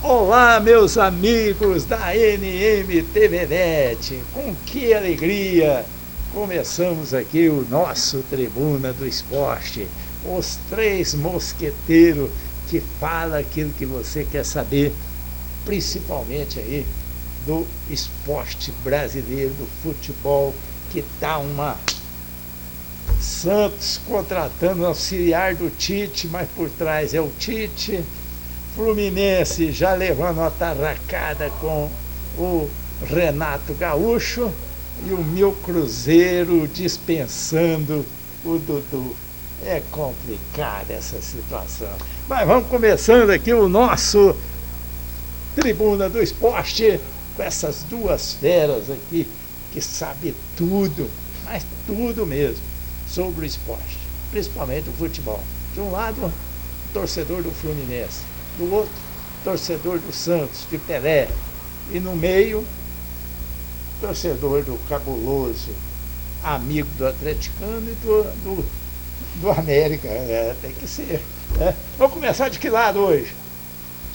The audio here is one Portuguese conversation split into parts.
Olá, meus amigos da NMTVNet, com que alegria começamos aqui o nosso Tribuna do Esporte, os três mosqueteiros que falam aquilo que você quer saber, principalmente aí do esporte brasileiro, do futebol, que está uma... Santos contratando o auxiliar do Tite, mas por trás é o Tite. Fluminense já levando uma tarracada com o Renato Gaúcho e o meu Cruzeiro dispensando o Dudu. É complicada essa situação. Mas vamos começando aqui o nosso Tribuna do Esporte com essas duas feras aqui que sabem tudo, mas tudo mesmo, sobre o esporte, principalmente o futebol. De um lado, torcedor do Fluminense, do outro, torcedor do Santos, de Pelé, e no meio, torcedor do cabuloso, amigo do atleticano e do América. Tem que ser. Vamos começar de que lado hoje?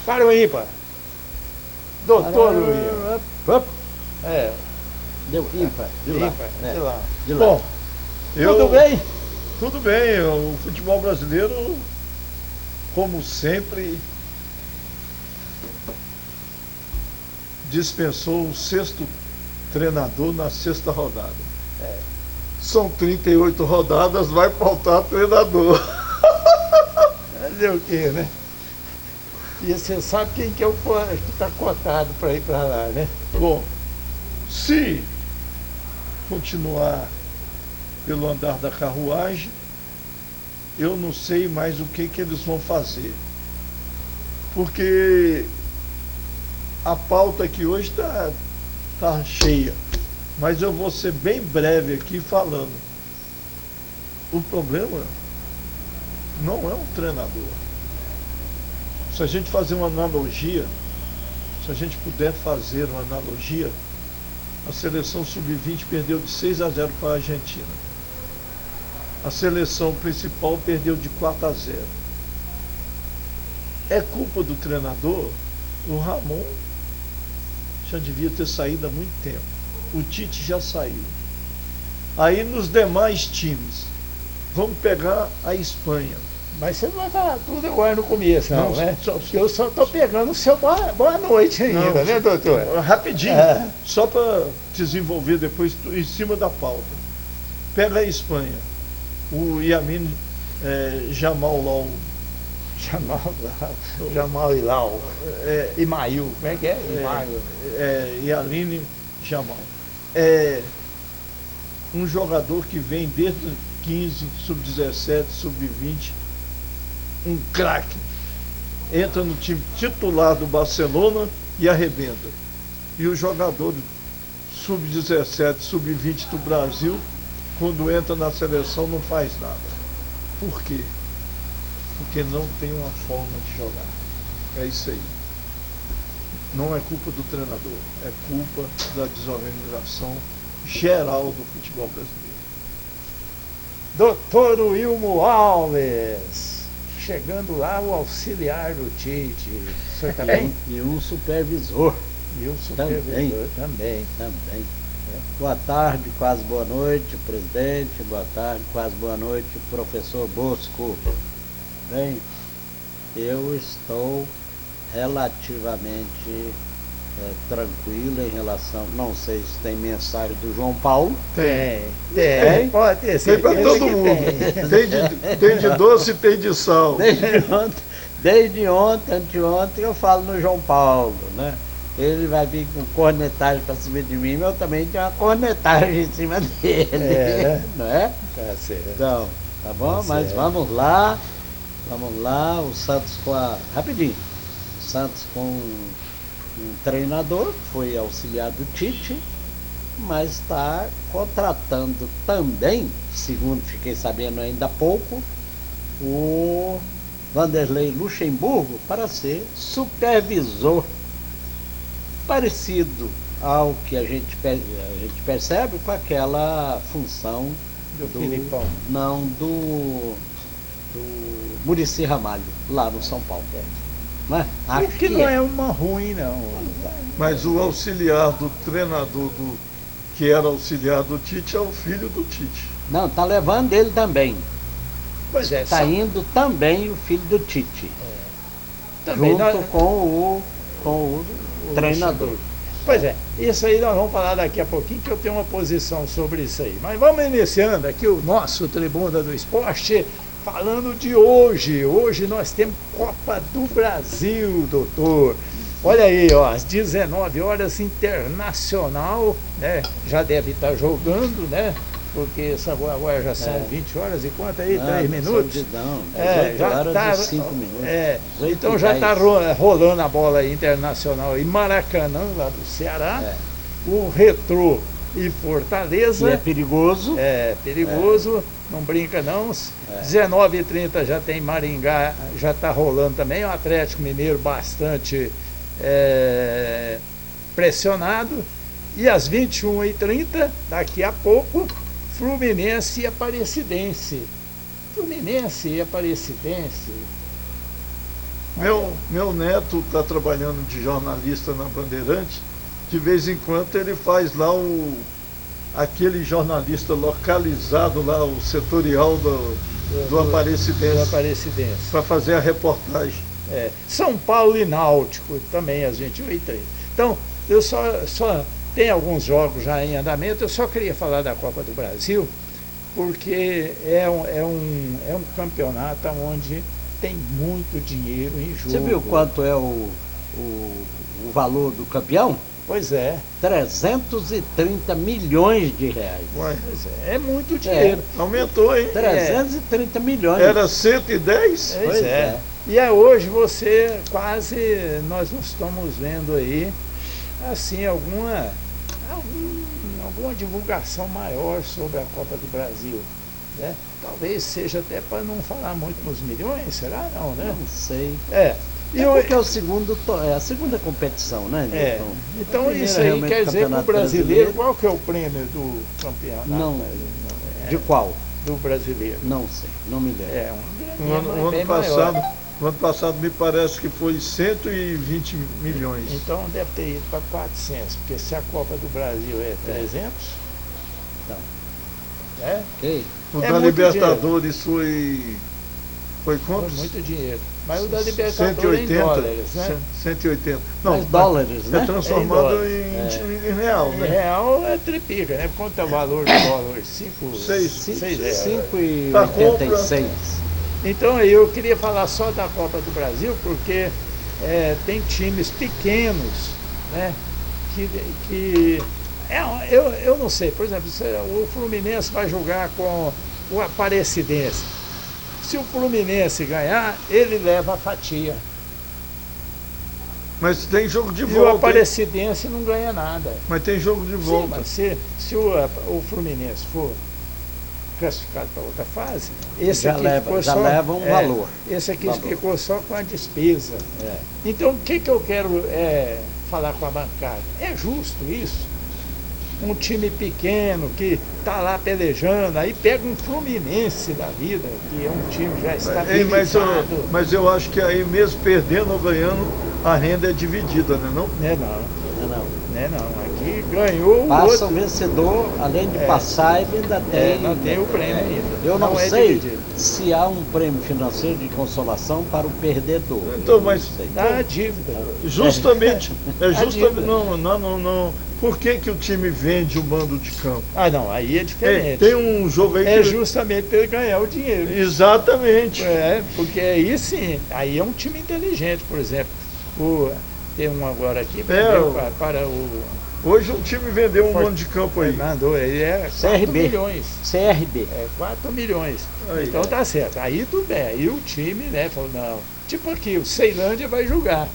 Para o ímpar. Doutor Luiz. Deu ímpar, de lá. De lá. De lá. Bom, tudo bem? Tudo bem, o futebol brasileiro, como sempre, dispensou o sexto treinador na sexta rodada. São 38 rodadas, vai faltar treinador. Fazer o quê, né? E você sabe quem que é o que está cotado para ir para lá, né? Bom, se continuar pelo andar da carruagem, eu não sei mais o que eles vão fazer. Porque a pauta aqui hoje tá cheia. Mas eu vou ser bem breve aqui falando. O problema não é um treinador. Se a gente fazer uma analogia, se a gente puder fazer uma analogia, a seleção sub-20 perdeu de 6-0 para a Argentina. A seleção principal perdeu de 4-0. É culpa do treinador? O Ramon já devia ter saído há muito tempo. O Tite já saiu. Aí nos demais times, vamos pegar a Espanha. Mas você não vai falar tudo agora no começo, não, né? Só, Eu só estou pegando o seu boa noite ainda, né, doutor? Rapidinho, só para desenvolver depois em cima da pauta. Pega a Espanha. O Yamin Jamal Ilau. Imail, como é que é? Imail. Yamin Jamal. É um jogador que vem desde 15, sub-17, sub-20, um craque. Entra no time titular do Barcelona e arrebenta. E o jogador sub-17, sub-20 do Brasil, quando entra na seleção, não faz nada. Por quê? Porque não tem uma forma de jogar. É isso aí. Não é culpa do treinador, é culpa da desorganização geral do futebol brasileiro. Doutor Wilmo Alves, chegando lá o auxiliar do Tite. O senhor também? E um supervisor. E o supervisor também. Boa tarde, quase boa noite, presidente. Boa tarde, quase boa noite, professor Bosco. Bem, eu estou relativamente tranquilo em relação... Não sei se tem mensagem do João Paulo. Tem. Pode ter. Tem para todo mundo. Tem de doce e tem de sal. Desde ontem, anteontem, eu falo no João Paulo, né? Ele vai vir com cornetagem para cima de mim, mas eu também tenho uma cornetagem em cima dele, não é? Tá certo. Então, tá bom? Mas vamos lá, o Santos rapidinho, o Santos com um treinador, foi auxiliar do Tite, mas está contratando também, segundo fiquei sabendo ainda há pouco, o Vanderlei Luxemburgo para ser supervisor, parecido ao que a gente percebe com aquela função do Filipão. Não, do Muricy Ramalho, lá no São Paulo. Não é? O que não é uma ruim, não. Mas o auxiliar do treinador que era auxiliar do Tite é o filho do Tite. Não, tá levando ele também. Pois é, Tá indo também o filho do Tite. também junto nós- com o treinador. Pois é, isso aí nós vamos falar daqui a pouquinho, que eu tenho uma posição sobre isso aí. Mas vamos iniciando aqui o nosso Tribuna do Esporte, falando de hoje. Hoje nós temos Copa do Brasil, doutor. Olha aí, ó, às 19 horas, Internacional, né? Já deve estar jogando, né? Porque agora já são 20 horas e quanto aí? 3 minutos? Não, 18 já horas tá, e 5 minutos. 18 então e já 10. está rolando a bola aí, Internacional e Maracanã, lá do Ceará. O Retrô e Fortaleza. Que é perigoso. É perigoso, não brinca não. 19h30 já tem Maringá, já está rolando também. O Atlético Mineiro bastante pressionado. E às 21h30, daqui a pouco, Fluminense e Aparecidense. Fluminense e Aparecidense. Meu neto está trabalhando de jornalista na Bandeirante. De vez em quando ele faz lá aquele jornalista localizado lá, o setorial do Aparecidense, Do Aparecidense. para fazer a reportagem. São Paulo e Náutico, também às 21h30. Então, eu só tem alguns jogos já em andamento. Eu só queria falar da Copa do Brasil, porque é um campeonato onde tem muito dinheiro em jogo. Você viu quanto é o valor do campeão? Pois é. 330 milhões de reais. Ué, Pois é muito dinheiro. aumentou, hein? 330 milhões. Era 110? Pois é. E hoje nós não estamos vendo aí, assim, alguma divulgação maior sobre a Copa do Brasil, né? Talvez seja até para não falar muito nos milhões, será não, né? Não sei. E porque é a segunda competição, né? Então A primeira isso aí realmente quer dizer que o Campeonato brasileiro, qual que é o prêmio do campeonato? Não. De qual? Do brasileiro. Não sei, não me lembro. Um bem maior. O ano passado me parece que foi 120 milhões. Então deve ter ido para 400, porque se a Copa do Brasil é 300, Então. é O É da muito Libertadores foi foi quantos? muito dinheiro. Mas o da Libertadores é em 180, dólares, né? 180. Mas dólares, né? É transformado Em em real, Em né? real é triplica, né? Quanto é o valor do dólar? 6 reais. 5,86. Então aí eu queria falar só da Copa do Brasil, porque tem times pequenos, né? Eu não sei, por exemplo, o Fluminense vai jogar com o Aparecidense. Se o Fluminense ganhar, ele leva a fatia. Mas tem jogo de E o volta. Aparecidense não ganha nada. Mas tem jogo de Sim, volta. mas se o Fluminense for classificado para outra fase, esse Já aqui leva- ficou já só, leva um valor. Esse aqui Valor. ficou só com a despesa. Então, o que eu quero falar com a bancada? É justo isso? Um time pequeno que está lá pelejando, aí pega um Fluminense da vida, que é um time já estabilizado. Mas eu acho que aí mesmo perdendo ou ganhando, a renda é dividida, né? Não? Não. Aqui ganhou o Passa o outro. vencedor, além de passar, ele ainda tem. Não tem o prêmio ainda. Eu não é sei dividido. se há um prêmio financeiro de consolação para o perdedor. Então, Eu não mas- sei. Dá a dívida. Justamente. dívida. Não. Por que o time vende o mando de campo? Não, aí é diferente. Tem um jogo aí É que. justamente para ele ganhar o dinheiro. Exatamente. Porque aí sim, aí é um time inteligente, por exemplo. Tem um agora aqui, vendeu para o Hoje um time vendeu um mando de campo aí. Fernando, ele é 4 CRB. milhões. CRB. 4 milhões. Aí. Então tá certo. Aí tudo bem. Aí o time, né, falou, não. Tipo aqui, o Ceilândia vai jogar.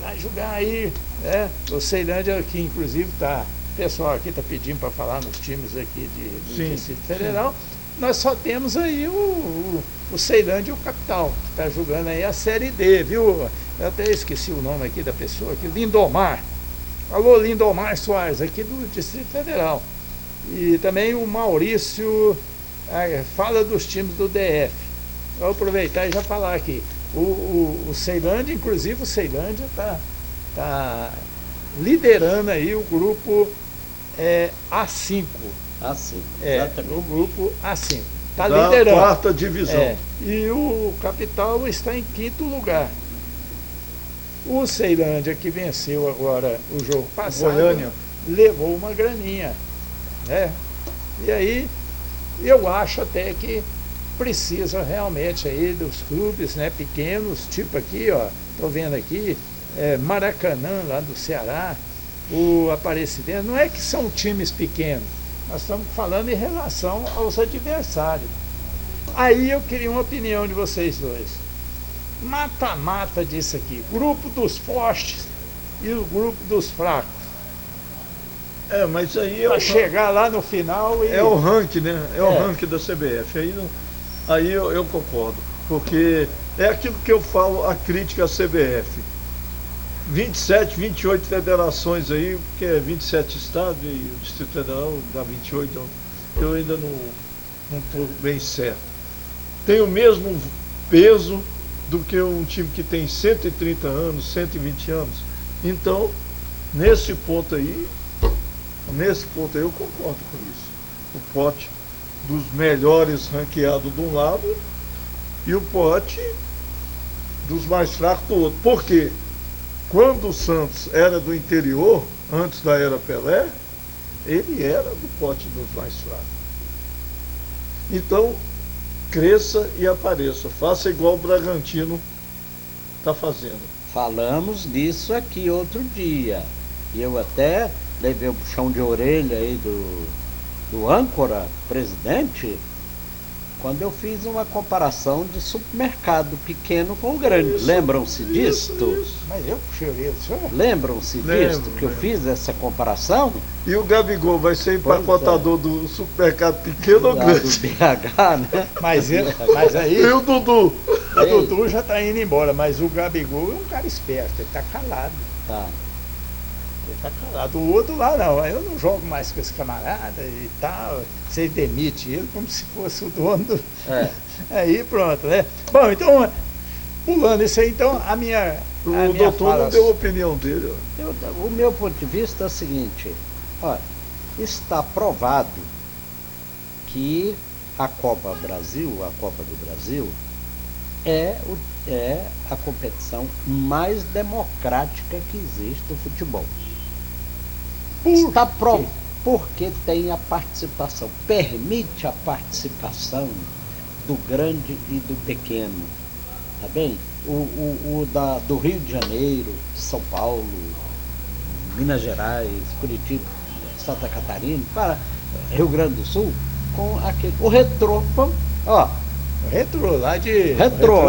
Vai jogar aí, né? O Ceilândia aqui, inclusive, o pessoal aqui está pedindo para falar nos times aqui do Sim, Distrito Federal. Nós só temos aí o Ceilândia e o Capital, que está jogando aí a Série D, viu? Eu até esqueci o nome aqui da pessoa, aqui, Lindomar. Alô, Lindomar Soares, aqui do Distrito Federal. E também o Maurício fala dos times do DF. Vou aproveitar e já falar aqui. O Ceilândia, inclusive o Ceilândia tá liderando aí o grupo A5. A5, exatamente. O grupo A5. Está da liderando. quarta divisão. E o Capital está em quinto lugar. O Ceilândia, que venceu agora o jogo passado, Goiânia, levou uma graninha, né? E aí, eu acho até que precisa realmente aí dos clubes, né, pequenos, tipo aqui, ó, tô vendo aqui, Maracanã, lá do Ceará, o Aparecidense, não é que são times pequenos, nós estamos falando em relação aos adversários. Aí eu queria uma opinião de vocês dois. Mata-mata disso aqui, grupo dos fortes e o grupo dos fracos. mas aí Para chegar lá no final e... é o ranking, né? É o ranking da CBF. Aí eu concordo, porque é aquilo que eu falo, a crítica à CBF. 27, 28 federações aí, porque é 27 estados e o Distrito Federal dá 28, então eu ainda não estou bem certo. Tem o mesmo peso do que um time que tem 130 anos, 120 anos. Então, nesse ponto aí eu concordo com isso. O pote dos melhores ranqueados de um lado e o pote dos mais fracos do outro. Por quê? Quando o Santos era do interior, antes da era Pelé, ele era do pote dos mais fracos. Então, cresça e apareça. Faça igual o Bragantino está fazendo. Falamos disso aqui outro dia. E eu até levei um puxão de orelha aí do âncora, presidente, quando eu fiz uma comparação de supermercado pequeno com o grande. Lembram-se disto? Isso. Mas eu puxei o dedo, senhor? Lembram-se disto, que eu fiz essa comparação? E o Gabigol vai ser empacotador do supermercado pequeno ou Lá grande? do BH, né? Mas aí E o Dudu? o Dudu já está indo embora, mas o Gabigol é um cara esperto, ele está calado. Tá. Ele tá calado. O outro lá não, eu não jogo mais com esse camarada e tal. Você demite ele como se fosse o dono do... Aí pronto, né? Bom, então, pulando isso aí, então, a minha doutor fala... não deu a opinião dele. O meu ponto de vista é o seguinte, olha, está provado que a Copa do Brasil, é a competição mais democrática que existe no futebol. Está pronto, porque tem a participação, permite a participação do grande e do pequeno, tá bem? Do Rio de Janeiro, São Paulo, Minas Gerais, Curitiba, Santa Catarina, para Rio Grande do Sul, com aquele, o Retrô, ó. Retrô, lá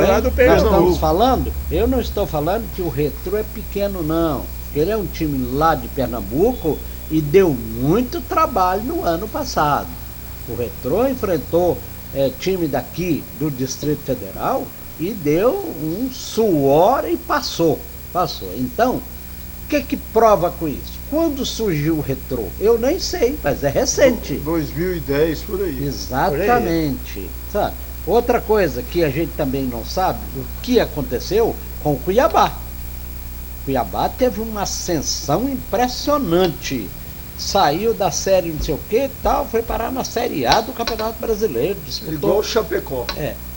lá do nós Pernambuco. estamos falando, eu não estou falando que o Retrô é pequeno, não. Ele é um time lá de Pernambuco e deu muito trabalho no ano passado. O Retrô enfrentou time daqui do Distrito Federal e deu um suor e passou. Então, o que prova com isso? Quando surgiu o Retrô? Eu nem sei, mas é recente. 2010, por aí. Exatamente. Sabe? Outra coisa que a gente também não sabe, o que aconteceu com o Cuiabá. Cuiabá teve uma ascensão impressionante. Saiu da série não sei o que e tal, foi parar na Série A do Campeonato Brasileiro. Disputou. Igual o Chapecó.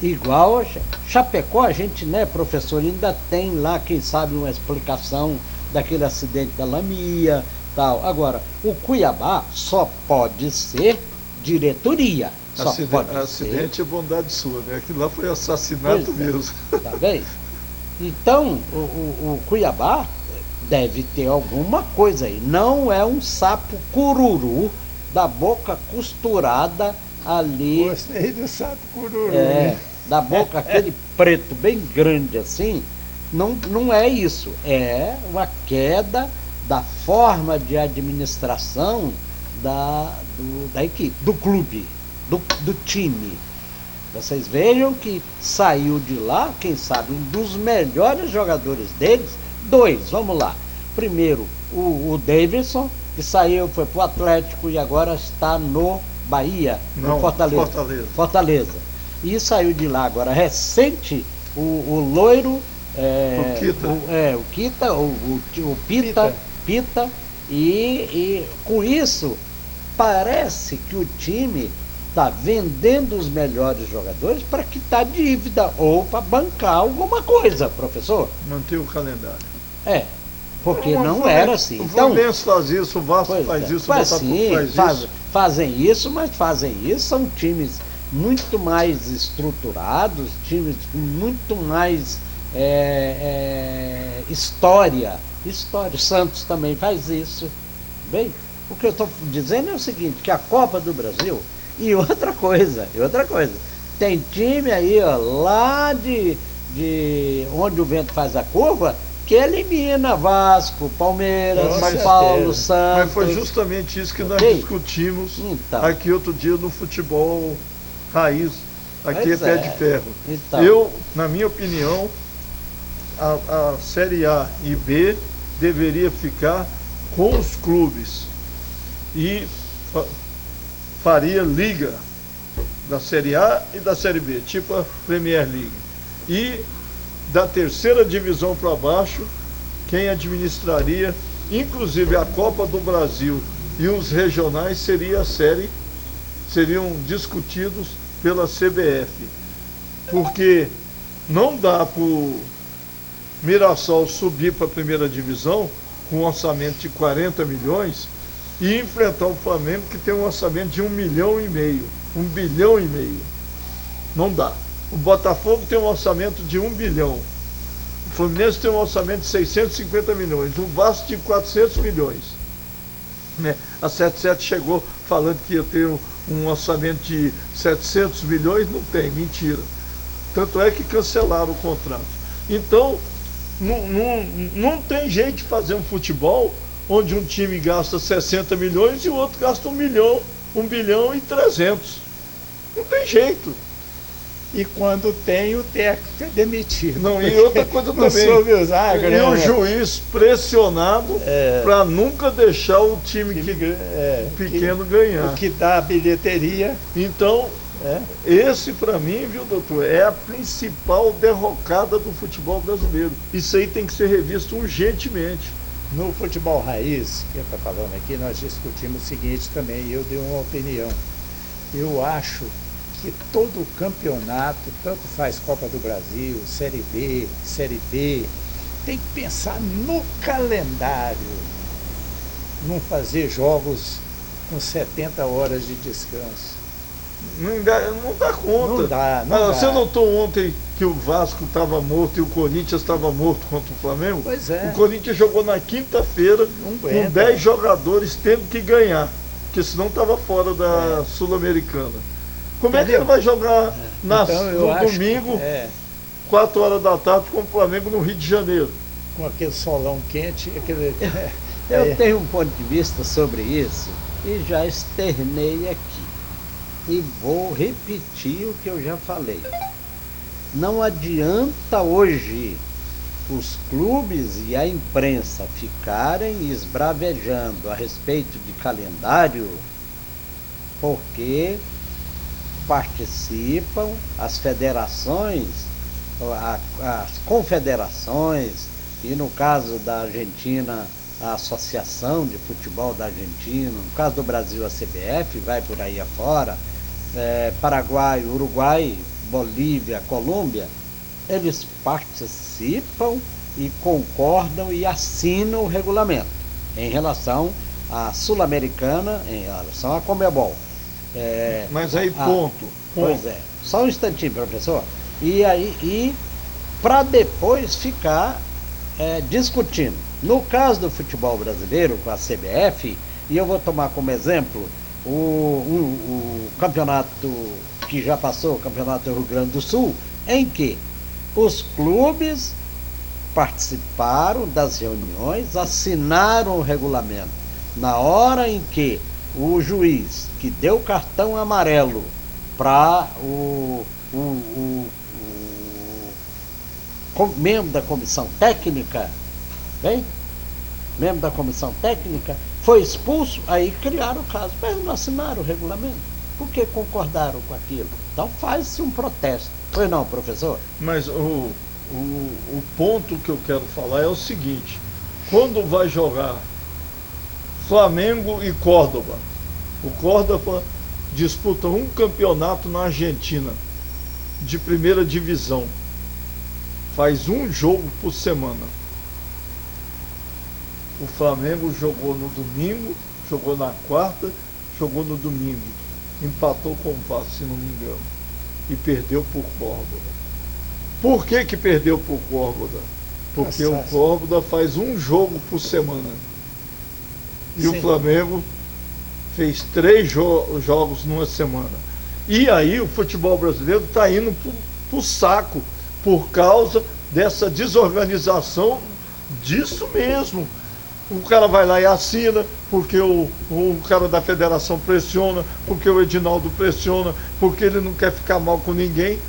Igual a Chapecó, a gente, né, professor, ainda tem lá, quem sabe, uma explicação daquele acidente da Lamia, tal. Agora, o Cuiabá só pode ser diretoria. Acidente é bondade sua, né? Aquilo lá foi assassinato mesmo. Tá bem? Então, o Cuiabá deve ter alguma coisa aí. Não é um sapo cururu da boca costurada ali. Gostei do sapo cururu. Da boca, aquele preto bem grande assim. Não é isso. É uma queda da forma de administração da equipe, do clube, do time. Vocês vejam que saiu de lá, quem sabe, um dos melhores jogadores deles, dois, vamos lá. Primeiro, o Davidson, que saiu, foi pro Atlético e agora está no Bahia, no Fortaleza. E saiu de lá agora recente o loiro, O Kita. o Kita, o Pita, e com isso parece que o time está vendendo os melhores jogadores para quitar dívida ou para bancar alguma coisa, professor. Manter o calendário. Porque não era assim. O Então, Fluminense faz isso, o Vasco faz isso, o Botafogo faz isso. Fazem isso, mas fazem isso, são times muito mais estruturados, times com muito mais história. O Santos também faz isso. Bem, o que eu estou dizendo é o seguinte, que a Copa do Brasil, e outra coisa, tem time aí, ó, lá de onde o vento faz a curva, que elimina Vasco, Palmeiras, São Paulo, Santos. Mas foi justamente isso que nós discutimos aqui outro dia no futebol raiz, aqui é pé de ferro. Eu, na minha opinião, a Série A e B deveria ficar com os clubes e faria liga da Série A e da Série B, tipo a Premier League. E da terceira divisão para baixo, quem administraria, inclusive a Copa do Brasil e os regionais, seriam discutidos pela CBF. Porque não dá para o Mirassol subir para a primeira divisão com um orçamento de 40 milhões e enfrentar o Flamengo, que tem um orçamento de 1,5 milhão, 1,5 bilhão. Não dá. O Botafogo tem um orçamento de 1 bilhão. O Fluminense tem um orçamento de 650 milhões. O Vasco de 400 milhões. A 77 chegou falando que ia ter um orçamento de 700 milhões. Não tem, mentira. Tanto é que cancelaram o contrato. Então, não tem jeito de fazer um futebol onde um time gasta 60 milhões e o outro gasta 1 bilhão e 300. Não tem jeito. E quando tem, o técnico é demitido. Não, e outra coisa também. E o juiz pressionado para nunca deixar o time pequeno ganhar. O que dá a bilheteria. Então, esse para mim, viu, doutor, é a principal derrocada do futebol brasileiro. Isso aí tem que ser revisto urgentemente. No futebol raiz, que está falando aqui, nós discutimos o seguinte também, eu dei uma opinião. Eu acho que todo campeonato, tanto faz Copa do Brasil, Série B, Série D, tem que pensar no calendário, não fazer jogos com 70 horas de descanso. Não dá conta. Não dá. Você notou ontem que o Vasco estava morto e o Corinthians estava morto contra o Flamengo? Pois é. O Corinthians jogou na quinta-feira com 10 jogadores tendo que ganhar, porque senão estava fora da Sul-Americana. Como é que ele vai jogar no domingo, 4 horas da tarde, com o Flamengo no Rio de Janeiro? Com aquele solão quente. Eu tenho um ponto de vista sobre isso e já externei aqui. E vou repetir o que eu já falei. Não adianta hoje os clubes e a imprensa ficarem esbravejando a respeito de calendário, porque participam as federações, as confederações, e no caso da Argentina, a Associação de Futebol da Argentina, no caso do Brasil, a CBF, vai por aí afora, Paraguai, Uruguai, Bolívia, Colômbia, eles participam e concordam e assinam o regulamento em relação à Sul-Americana, em relação à Conmebol. Mas aí ponto. Pois é, só um instantinho, professor. E para depois ficar discutindo. No caso do futebol brasileiro, com a CBF, e eu vou tomar como exemplo o campeonato que já passou, o campeonato do Rio Grande do Sul, em que os clubes participaram das reuniões, assinaram o regulamento. Na hora em que o juiz que deu cartão amarelo para o membro da comissão técnica, membro da comissão técnica, foi expulso, aí criaram o caso. Mas não assinaram o regulamento. Por que concordaram com aquilo? Então faz-se um protesto. Pois não, professor? Mas o ponto que eu quero falar é o seguinte: quando vai jogar Flamengo e Córdoba, o Córdoba disputa um campeonato na Argentina de primeira divisão, faz um jogo por semana. O Flamengo jogou no domingo, jogou na quarta, jogou no domingo, empatou com o Vasco, se não me engano, e perdeu por Córdoba. Por que perdeu por Córdoba? Porque o Córdoba faz um jogo por semana. E o Flamengo fez 3 jogos numa semana. E aí o futebol brasileiro está indo para o saco por causa dessa desorganização disso mesmo. O cara vai lá e assina, porque o cara da federação pressiona, porque o Edinaldo pressiona, porque ele não quer ficar mal com ninguém.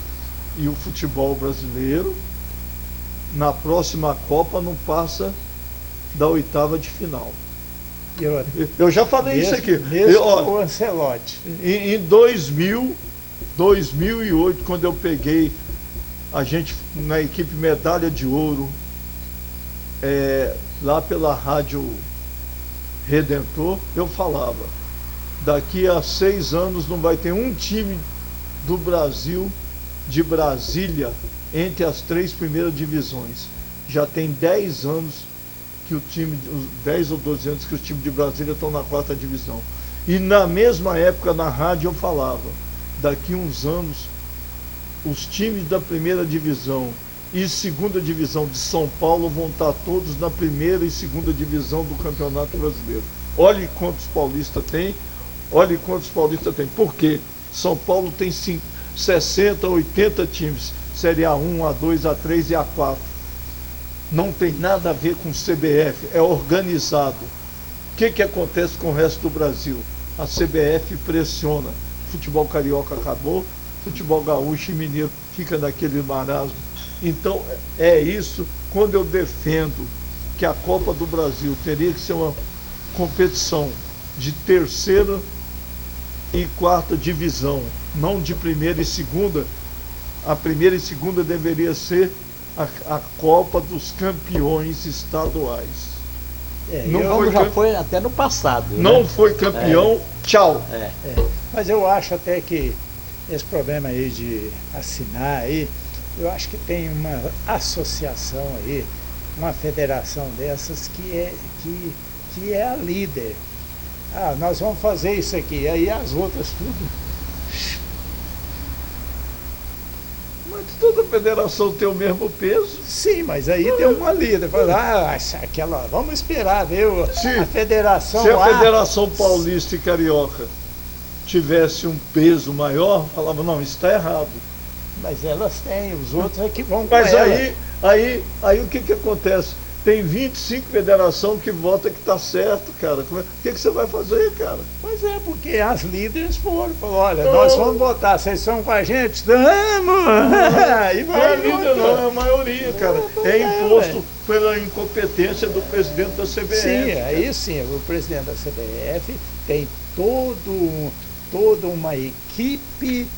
E o futebol brasileiro, na próxima Copa, não passa da 8ª de final. Eu já falei isso aqui. Mesmo com o Ancelotti. Em 2008, quando eu peguei a gente na equipe Medalha de Ouro, lá pela Rádio Redentor, eu falava: daqui a 6 anos não vai ter um time do Brasil, de Brasília, entre as 3 primeiras divisões. Já tem 10 anos que o time, 10 ou 12 anos que os times de Brasília estão na 4ª divisão. E na mesma época na rádio eu falava: daqui uns anos os times da primeira divisão e 2ª divisão de São Paulo vão estar todos na primeira e 2ª divisão do Campeonato Brasileiro. Olhe quantos paulistas tem, olhe quantos paulistas tem. Por quê? São Paulo tem 60, 80 times, Série A1, A2, A3 e A4. Não tem nada a ver com o CBF, é organizado. O que acontece com o resto do Brasil? A CBF pressiona. Futebol carioca acabou, futebol gaúcho e mineiro fica naquele marasmo. Então é isso. Quando eu defendo que a Copa do Brasil teria que ser uma competição de 3ª e 4ª divisão, não de primeira e segunda, a primeira e segunda deveria ser a Copa dos Campeões Estaduais. Foi até no passado. Não, né? Foi campeão, tchau. Mas eu acho até que esse problema aí de assinar aí, eu acho que tem uma associação aí, uma federação dessas que é a líder. Nós vamos fazer isso aqui, aí as outras tudo. Mas toda federação tem o mesmo peso. Sim, mas aí tem uma líder. Fala, vamos esperar ver a federação. Se a Federação Paulista e Carioca tivesse um peso maior, falava: não, isso está errado. Mas elas têm, os outros é que vão com Mas ela. aí o que acontece? Tem 25 federações que votam que está certo, cara. O que você vai fazer, cara? Pois é, porque as líderes falaram: olha, nós vamos votar, vocês estão com a gente? Estamos! E Não é líder não, é a maioria, cara. É imposto pela incompetência do presidente da CBF. Sim, aí sim, o presidente da CBF tem toda uma equipe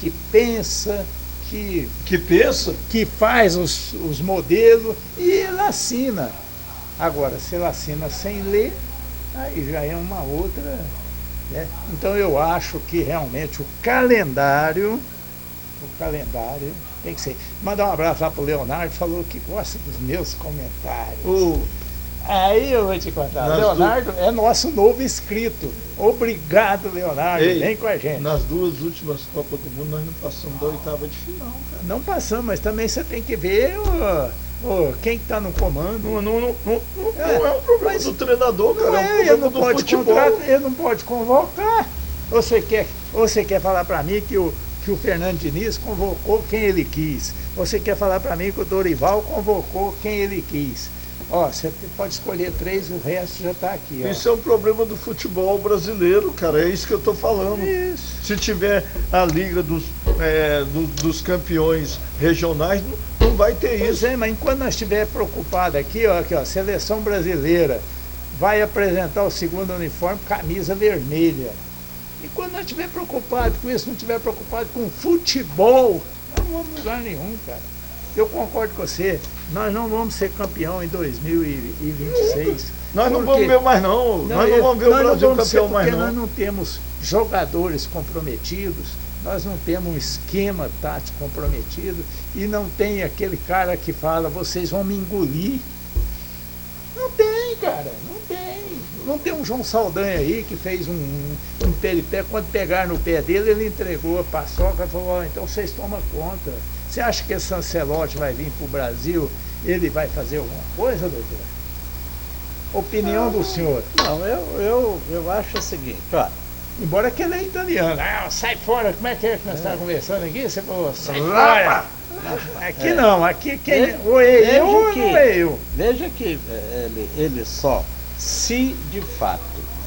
que pensa, que faz os modelos e ele assina. Agora, se ele assina sem ler, aí já é uma outra, né? Então eu acho que realmente o calendário tem que ser. Mandar um abraço lá pro Leonardo, falou que gosta dos meus comentários. Aí eu vou te contar, Leonardo é nosso novo inscrito. Obrigado, Leonardo, vem com a gente. Nas 2 últimas Copas do Mundo nós não passamos da 8ª de final, cara. Não passamos, mas também você tem que ver quem está no comando. Não é um problema do treinador, cara. Ele não pode convocar. Você quer falar para mim que o Fernando Diniz convocou quem ele quis. Você quer falar para mim que o Dorival convocou quem ele quis. Você pode escolher 3, o resto já está aqui. Isso é um problema do futebol brasileiro, cara. É isso que eu estou falando. Isso. Se tiver a Liga dos Campeões regionais, não vai ter isso. Pois é, mas enquanto nós estivermos preocupados aqui, seleção brasileira vai apresentar o 2º uniforme, camisa vermelha. E quando nós estivermos preocupados com isso, não estiver preocupado com futebol, nós vamos a lugar nenhum, cara. Eu concordo com você, nós não vamos ser campeão em 2026. Nós não vamos ver mais não. Nós não vamos ver o Brasil campeão mais não. Nós não temos jogadores comprometidos, nós não temos um esquema tático comprometido e não tem aquele cara que fala, vocês vão me engolir. Não tem, cara, não tem. Não tem um João Saldanha aí que fez um peripé, quando pegaram no pé dele, ele entregou a paçoca e falou, então vocês tomam conta. Você acha que esse Ancelotti vai vir para o Brasil, ele vai fazer alguma coisa, doutor? Opinião do senhor? Não, eu acho o seguinte, ó. Embora que ele é italiano. Sai fora, como é que nós estamos conversando aqui? Você falou, sai fora. Aqui não, aqui quem. Ou é eu ou não é eu. Veja que ele só, se de fato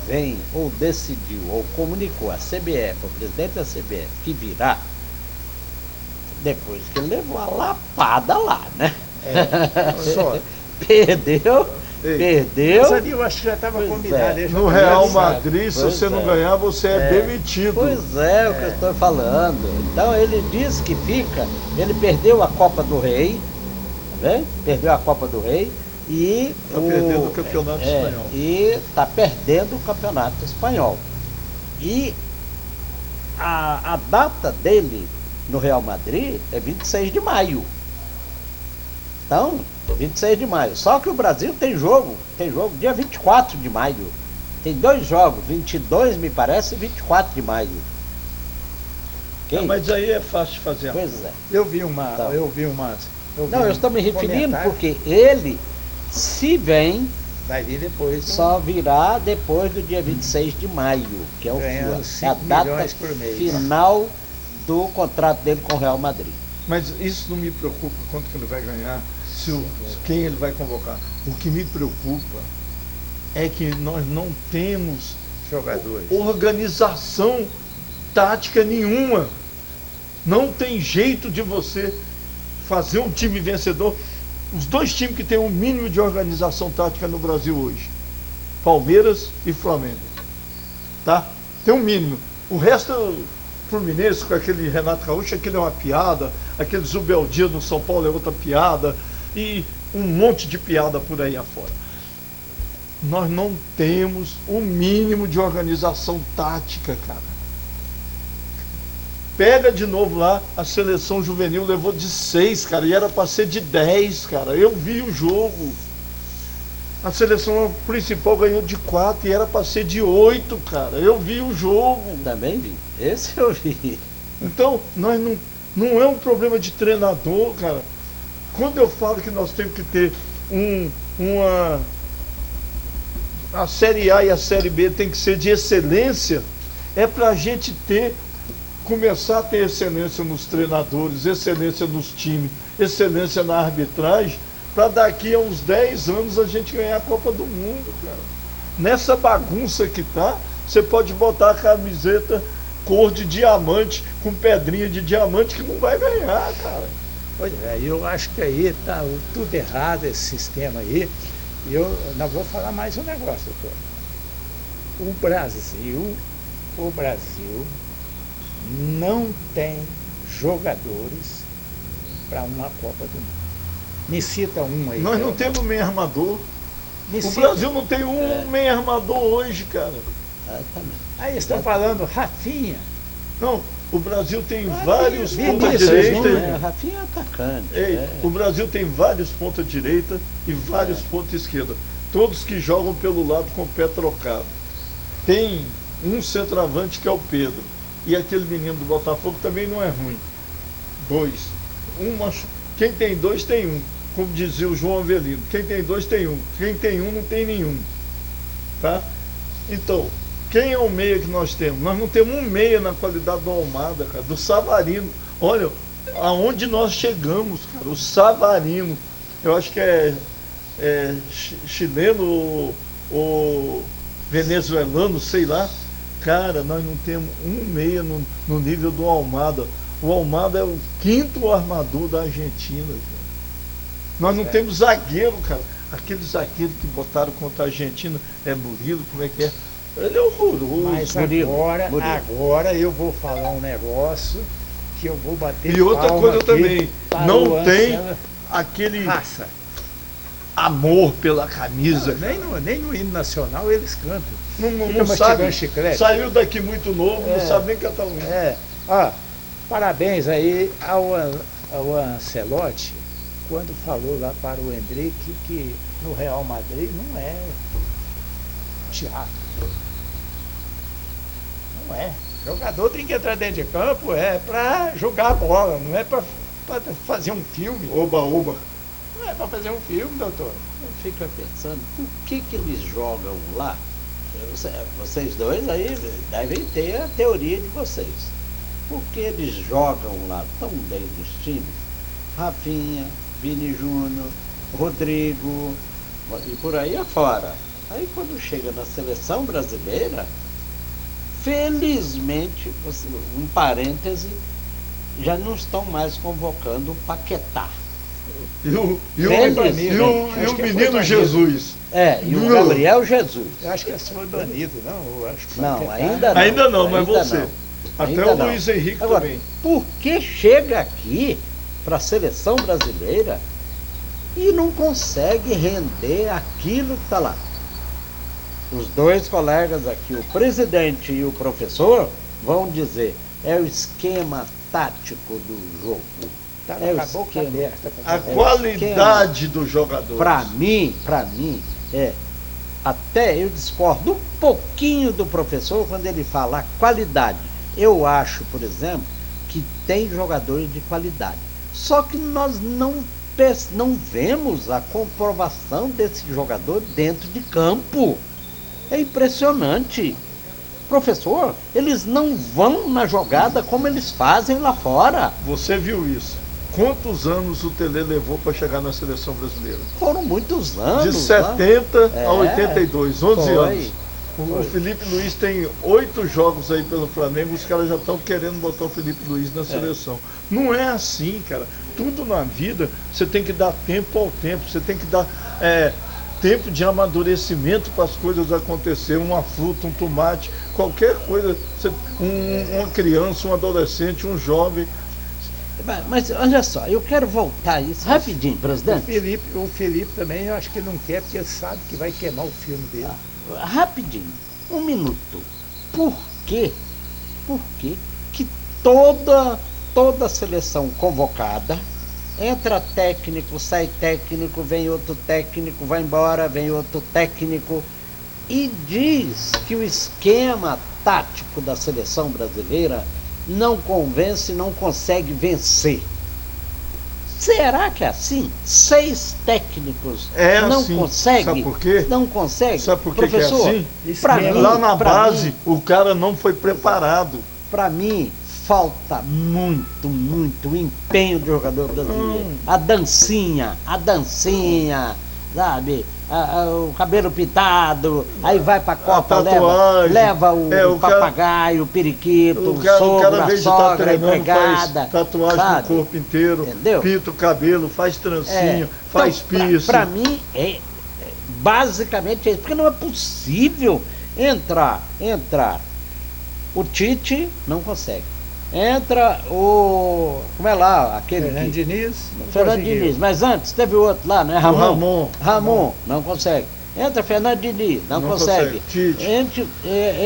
vem ou decidiu ou comunicou a CBF, o presidente da CBF, que virá, depois que ele levou a lapada lá, né? Só. Perdeu. Mas ali eu acho que já estava combinado. No Real Madrid, se você não ganhar, você é demitido. Pois é, o que eu estou falando. Então ele disse que fica, ele perdeu a Copa do Rei, tá vendo? Perdeu a Copa do Rei e Está perdendo o Campeonato Espanhol. E está perdendo o Campeonato Espanhol. E a data dele no Real Madrid é 26 de maio. Então, 26 de maio. Só que o Brasil tem jogo dia 24 de maio. Tem 2 jogos, 22 me parece e 24 de maio. Mas aí é fácil de fazer. Pois é. Eu vi umas. Não, eu estou me referindo porque ele, se vem, vai vir depois. Só virá depois do dia 26 de maio, que é a data final do contrato dele com o Real Madrid. Mas isso não me preocupa quanto que ele vai ganhar, quem ele vai convocar. O que me preocupa é que nós não temos jogadores, organização tática nenhuma. Não tem jeito de você fazer um time vencedor. Os 2 times que têm um mínimo de organização tática no Brasil hoje, Palmeiras e Flamengo, tá? Tem um mínimo. O resto, Fluminense com aquele Renato Gaúcho, aquele é uma piada, aquele Zubeldia no São Paulo é outra piada, e um monte de piada por aí afora. Nós não temos o mínimo de organização tática, cara. Pega de novo lá, a seleção juvenil levou de 6, cara, e era para ser de 10, cara. Eu vi o jogo. A seleção principal ganhou de 4 e era para ser de 8, cara. Eu vi o jogo. Também vi. Esse eu vi. Então, nós não é um problema de treinador, cara. Quando eu falo que nós temos que ter a Série A e a Série B tem que ser de excelência, é para a gente começar a ter excelência nos treinadores, excelência nos times, excelência na arbitragem, para daqui a uns 10 anos a gente ganhar a Copa do Mundo, cara. Nessa bagunça que tá, você pode botar a camiseta cor de diamante, com pedrinha de diamante, que não vai ganhar, cara. Pois é, eu acho que aí tá tudo errado esse sistema aí. Eu não vou falar mais um negócio, doutor. O Brasil não tem jogadores para uma Copa do Mundo. Me cita um aí. Nós não temos meio armador. O Brasil não tem meio armador hoje, cara. Aí estão falando Rafinha. Não, o Brasil tem vários ponta direita. Rafinha é atacante. O Brasil tem vários ponta direita e vários ponta esquerda. Todos que jogam pelo lado com o pé trocado. Tem um centroavante que é o Pedro. E aquele menino do Botafogo também não é ruim. 2. Quem tem 2 tem 1. Como dizia o João Avelino. Quem tem 2 tem 1. Quem tem 1 não tem nenhum. Tá? Então, quem é o meia que nós temos? Nós não temos um meia na qualidade do Almada, cara, do Savarino. Olha, aonde nós chegamos, cara, o Savarino. Eu acho que é chileno ou venezuelano, sei lá. Cara, nós não temos um meia no nível do Almada. O Almada é o 5º armador da Argentina, cara. Nós não temos zagueiro, cara. Aquele zagueiro que botaram contra a Argentina é Murilo, como é que é? Ele é horroroso. Mas agora eu vou falar um negócio que eu vou bater E outra palma coisa aqui também, para não o tem Ancela aquele Raça. amor pela camisa. Nem no hino nacional eles cantam. Não Fica sabe, mastigando chiclete. saiu daqui muito novo, É. não sabe nem cantar um hino. Ó, parabéns aí ao Ancelotti, quando falou lá para o Endrique que no Real Madrid não é teatro. Não é. O jogador tem que entrar dentro de campo para jogar a bola, não é para fazer um filme. Oba, oba. Não é para fazer um filme, doutor. Eu fico pensando, por que eles jogam lá? Vocês dois aí devem ter a teoria de vocês. Por que eles jogam lá tão bem nos times? Rafinha, Vini Júnior, Rodrigo e por aí afora. Aí quando chega na seleção brasileira, felizmente, um parêntese, já não estão mais convocando o Paquetá. E o Acho que foi menino banido. Jesus. E o Gabriel Jesus. Eu acho que esse foi banido, não? Eu acho que Não, Paquetá- ainda não. Ainda não, mas ainda você. não. Até Ainda o não. Luiz Henrique Agora, também. por que chega aqui para a seleção brasileira e não consegue render aquilo que está lá? Os dois colegas aqui, o presidente e o professor, vão dizer, é o esquema tático do jogo. Tá É o com a boca esquema. aberta. A pra- qualidade do jogador. Para mim, até eu discordo um pouquinho do professor quando ele fala a qualidade. Eu acho, por exemplo, que tem jogadores de qualidade. Só que nós não vemos a comprovação desse jogador dentro de campo. É impressionante. Professor, eles não vão na jogada como eles fazem lá fora. Você viu isso? Quantos anos o Tele levou para chegar na seleção brasileira? Foram muitos anos. De 70 É, a 82, 11 foi. anos. O Felipe Luiz tem 8 jogos aí pelo Flamengo, os caras já estão querendo botar o Felipe Luiz na seleção. Não é assim, cara. Tudo na vida, você tem que dar tempo ao tempo, você tem que dar tempo de amadurecimento para as coisas acontecerem. Uma fruta, um tomate, qualquer coisa, uma criança, um adolescente, um jovem. Mas olha só, eu quero voltar a isso rapidinho, O presidente. Felipe também, eu acho que não quer, porque ele sabe que vai queimar o filme dele. Rapidinho, um minuto. Por quê? Por quê que toda seleção convocada, entra técnico, sai técnico, vem outro técnico, vai embora, vem outro técnico, e diz que o esquema tático da seleção brasileira não convence, não consegue vencer. Será que é assim? 6 técnicos não assim. conseguem? Sabe por quê? Não consegue? Sabe por que que é Professor, assim? pra Esquema. mim, Lá na pra base, mim, o cara não foi preparado. Pra mim, falta muito o empenho do jogador brasileiro. A dancinha, sabe? O cabelo pintado, aí vai pra Copa, tatuagem. leva o cara- papagaio, o periquito, O o cara, sogro, em a vez de estar sogra, a treinando, empregada. faz tatuagem sabe? no corpo inteiro, Entendeu? pinta o cabelo, faz trancinho, faz Então, piercing. pra mim, basicamente é isso, porque não é possível entrar. O Tite não consegue. Entra como é lá, aquele Fernando que... Diniz. não Fernando conseguiu. Diniz, mas antes teve o outro lá, né? Ramon, não consegue. Entra Fernando Diniz, não consegue. Tite.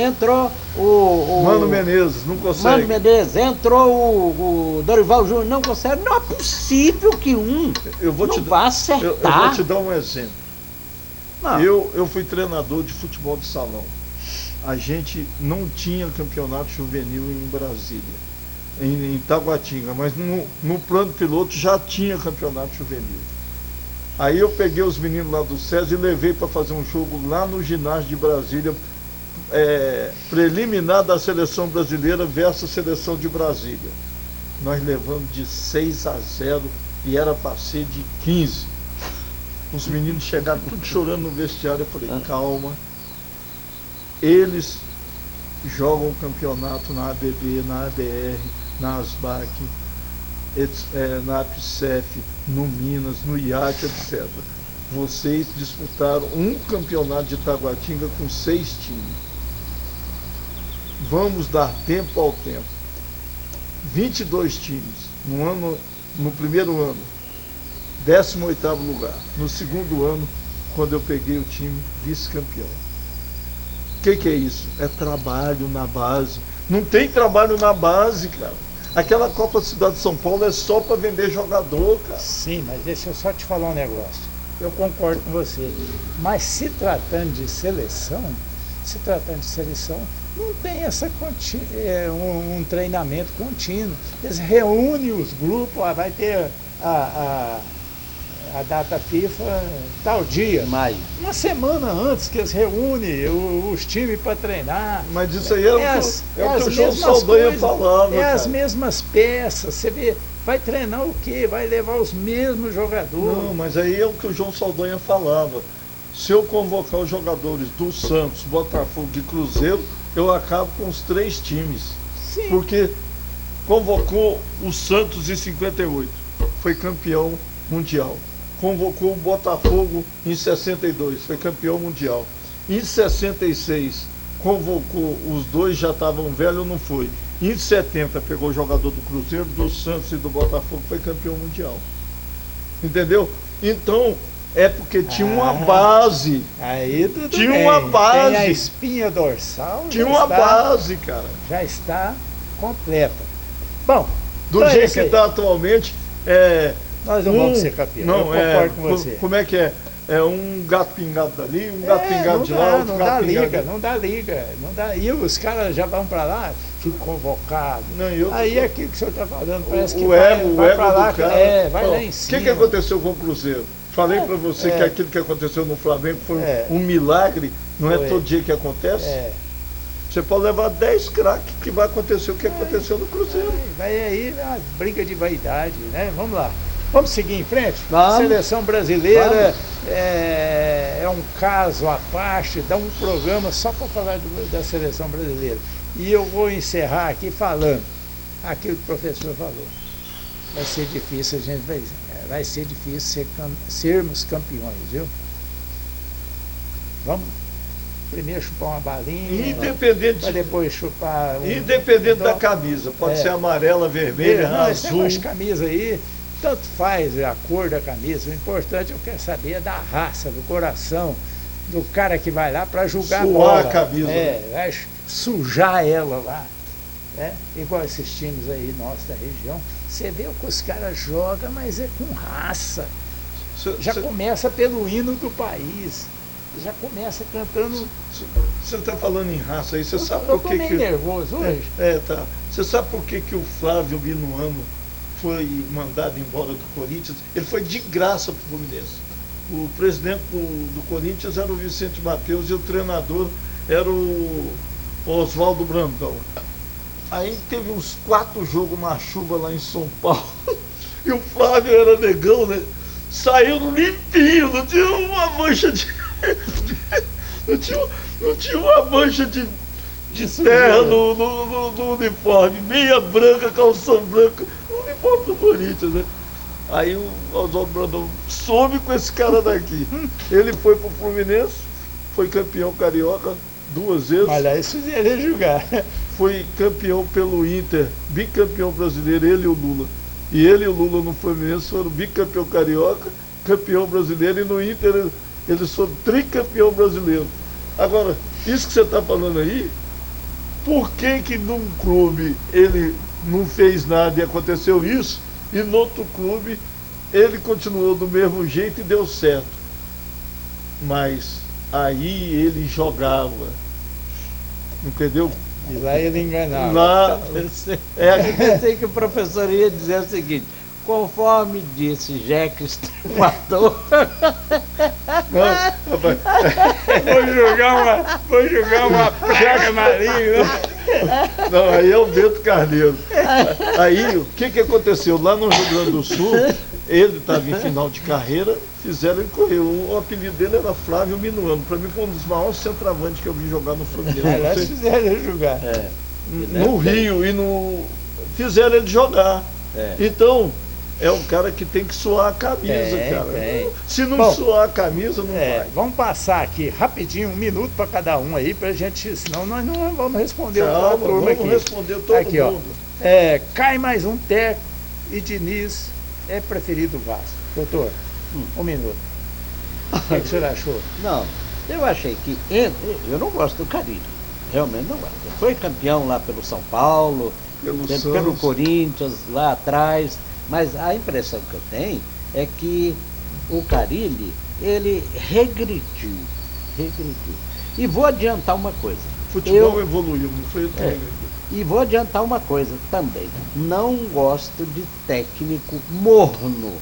Entrou o Mano Menezes, não consegue. Mano Menezes, entrou o Dorival Júnior, não consegue. Não é possível que Eu vou não te vá eu acertar. vou te dar um exemplo. Não. Eu fui treinador de futebol de salão. A gente não tinha campeonato juvenil em Brasília, em Taguatinga, mas no plano piloto já tinha campeonato juvenil. Aí eu peguei os meninos lá do SESI e levei para fazer um jogo lá no ginásio de Brasília, preliminar da seleção brasileira versus seleção de Brasília. Nós levamos de 6-0 e era para ser de 15. Os meninos chegaram tudo chorando no vestiário. Eu falei, calma. Eles jogam campeonato na ABB, na ABR, na ASBAC, na APSEF, no Minas, no IAT, etc. Vocês disputaram um campeonato de Taguatinga com 6 times. Vamos dar tempo ao tempo. 22 times. No primeiro ano, 18º lugar. No segundo ano, quando eu peguei o time, vice-campeão. O que é isso? É trabalho na base. Não tem trabalho na base, cara. Aquela Copa Cidade de São Paulo é só para vender jogador, cara. Sim, mas deixa eu só te falar um negócio. Eu concordo com você. Mas se tratando de seleção, não tem um treinamento contínuo. Eles reúnem os grupos, vai ter a data FIFA tal dia. Maio. Uma semana antes que eles reúnem os times para treinar. Mas isso aí é o que o João Saldanha falava. É as cara. mesmas peças. Você vê, vai treinar o quê? Vai levar os mesmos jogadores. Não, mas aí é o que o João Saldanha falava. Se eu convocar os jogadores do Santos, Botafogo e Cruzeiro, eu acabo com os 3 times. Sim. Porque convocou o Santos em 58, foi campeão mundial. Convocou o Botafogo em 62, foi campeão mundial. Em 66, convocou os dois, já estavam velhos, não foi. Em 70, pegou o jogador do Cruzeiro, do Santos e do Botafogo, foi campeão mundial. Entendeu? Então, é porque tinha uma base. Aí tudo Tinha bem. uma base. Tem a espinha dorsal. Tinha uma base, cara. Já está completa. Bom, Do então é jeito isso que aí. está atualmente, Nós não vamos ser campeão. Não, eu concordo com você. Como é que é? É um gato pingado dali, um gato pingado de lá, outro não gato dá pingado liga, dali. não dá liga, não dá. E os caras já vão para lá, ficam convocados. Não, e outra Aí coisa- é aquilo que o senhor está falando, parece que O vai ego para lá, do cara. vai Ó, lá em O cima. que aconteceu com o Cruzeiro? Falei para você que aquilo que aconteceu no Flamengo foi um milagre, não é Foi. todo dia que acontece. É. Você pode levar 10 craques que vai acontecer o que aconteceu no Cruzeiro. Vai aí uma briga de vaidade, né? Vamos lá. Vamos seguir em frente? Vamos. Seleção brasileira é um caso à parte, dá um programa só para falar da seleção brasileira. E eu vou encerrar aqui falando aquilo que o professor falou. Vai ser difícil, vai ser difícil sermos campeões, viu? Vamos primeiro chupar uma balinha, Independente, para depois chupar independente da camisa, pode ser amarela, vermelha, não, esse azul. negócio de camisa aí, tanto faz a cor da camisa. O importante eu quero saber é da raça, do coração, do cara que vai lá para julgar a bola. Suar a camisa. Vai sujar ela lá. Igual esses times aí nossos da região. Você vê o que os caras jogam, mas é com raça. Já começa pelo hino do país. Já começa cantando. Você está falando em raça aí, você sabe Eu por tô que meio que... nervoso hoje. Tá. Você sabe por que o Flávio Minuano foi mandado embora do Corinthians? Ele foi de graça para o Fluminense. O presidente do Corinthians era o Vicente Mateus e o treinador era o Oswaldo Brandão. Aí teve uns 4 jogos na chuva lá em São Paulo. E o Flávio era negão, né? Saiu limpinho, não tinha uma mancha de... não tinha uma mancha de terra no uniforme. Meia branca, calção branco. O uniforme do Corinthians, né? Aí o Oswaldo Brandão some com esse cara daqui. Ele foi pro Fluminense, foi campeão carioca 2 vezes. Olha, isso ia julgar. Foi campeão pelo Inter, bicampeão brasileiro, ele e o Lula. E ele e o Lula no Fluminense foram bicampeão carioca, campeão brasileiro, e no Inter eles foram tricampeão brasileiro. Agora, isso que você está falando aí, por que num clube ele não fez nada e aconteceu isso, e no outro clube ele continuou do mesmo jeito e deu certo? Mas aí ele jogava, entendeu? E lá ele enganava. Lá, Eu pensei que o professor ia dizer o seguinte: conforme disse Jack Estripador. Vou jogar uma praga maligna. Não, aí é o Bento Carneiro. Aí, o que aconteceu? Lá no Rio Grande do Sul, ele estava em final de carreira, fizeram ele correr. O apelido dele era Flávio Minuano. Para mim, foi um dos maiores centroavantes que eu vi jogar no Fluminense. Aliás, fizeram ele jogar. No Rio, fizeram ele jogar. Então, é um cara que tem que suar a camisa, cara. Se não suar a camisa, não vai. Vamos passar aqui rapidinho, 1 minuto para cada um aí, pra gente, senão nós não vamos responder Calma, a turma aqui. Vamos responder todo aqui, mundo. Cai mais um teco e Diniz é preferido Vasco. Doutor, 1 minuto. O que o senhor achou? Não, eu achei que eu não gosto do Carille, realmente não gosto. Ele foi campeão lá pelo São Paulo, pelo Corinthians, lá atrás, mas a impressão que eu tenho é que o Carille, ele regrediu. E vou adiantar uma coisa. Futebol evoluiu, não foi o que regrediu. E vou adiantar uma coisa também. Não gosto de técnico morno,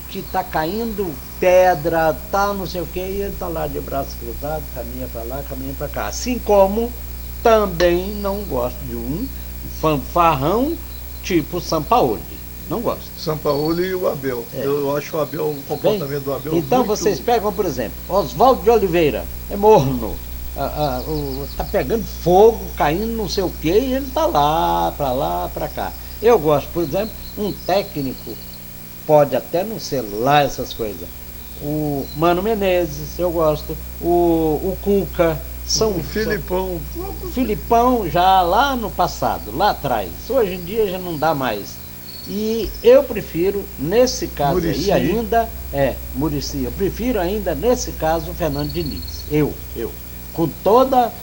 que tá caindo pedra, tá não sei o que, e ele tá lá de braços cruzados, caminha para lá, caminha para cá. Assim como também não gosto de um fanfarrão tipo Sampaoli. Não gosto. Sampaoli e o Abel. Eu acho o comportamento do Abel então muito... vocês pegam, por exemplo, Oswaldo de Oliveira, é morno. Tá pegando fogo, caindo não sei o que, e ele tá lá, para cá. Eu gosto, por exemplo, um técnico, pode até não ser lá essas coisas. O Mano Menezes, eu gosto. O Cuca. O Filipão. O Filipão já lá no passado, lá atrás. Hoje em dia já não dá mais. E eu prefiro, nesse caso Muricy. aí ainda, Muricy, eu prefiro ainda, nesse caso, o Fernando Diniz. Eu. Com toda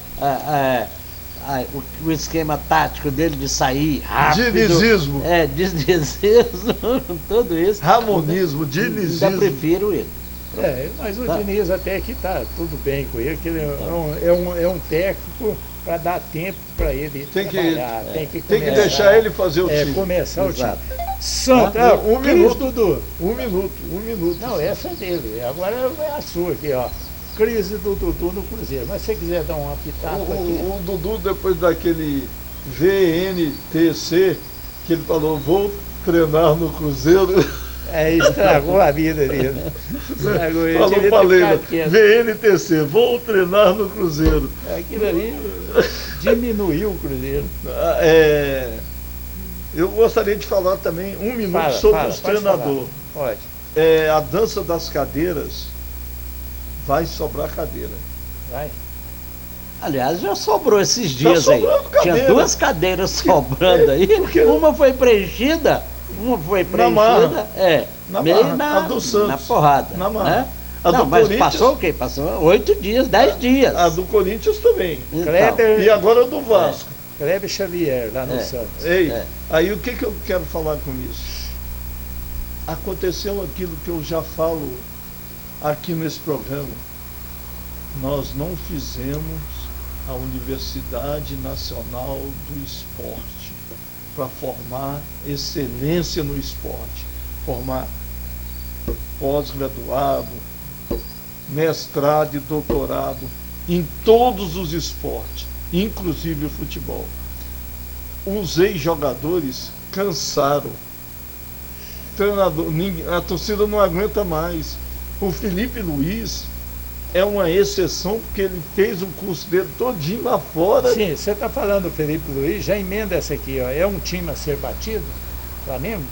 o esquema tático dele de sair rápido. Dinizismo. Dinizismo, tudo isso. Ramonismo, dinizismo. Ainda prefiro ele. Mas o Diniz até que tá tudo bem com ele, que ele é um técnico para dar tempo para ele trabalhar. Tem que deixar ele fazer o time. Começar Exato. o time. Santo, 1 minuto, Dudu. 1 minuto. Não, essa é dele. Agora é a sua aqui, ó. Crise do Dudu no Cruzeiro. Mas se você quiser dar uma pitada aqui. O Dudu, depois daquele VNTC, que ele falou, vou treinar no Cruzeiro. Estragou a vida dele. Estragou ele. Falou pra Leila, VNTC, vou treinar no Cruzeiro. Aquilo ali diminuiu o Cruzeiro. Eu gostaria de falar também 1 minuto sobre os treinadores. Pode. A dança das cadeiras, vai sobrar cadeira. Vai. Aliás, já sobrou esses dias aí. Cadeira. Tinha 2 cadeiras sobrando aí. Uma foi preenchida. A do Santos. Na porrada. Na marra. Né? Do mas Corinthians, passou o quê? Passou 8 dias, 10 dias. A do Corinthians também. Então, Kleber, e agora a do Vasco. Kleber Xavier, lá no Santos. Aí o que eu quero falar com isso? Aconteceu aquilo que eu já falo aqui nesse programa. Nós não fizemos a Universidade Nacional do Esporte para formar excelência no esporte, formar pós-graduado, mestrado e doutorado em todos os esportes, inclusive o futebol. Os ex-jogadores cansaram. A torcida não aguenta mais. O Felipe Luiz é uma exceção, porque ele fez o curso dele todinho lá fora. Sim, você está falando do Felipe Luiz, já emenda essa aqui, ó. É um time a ser batido, Flamengo?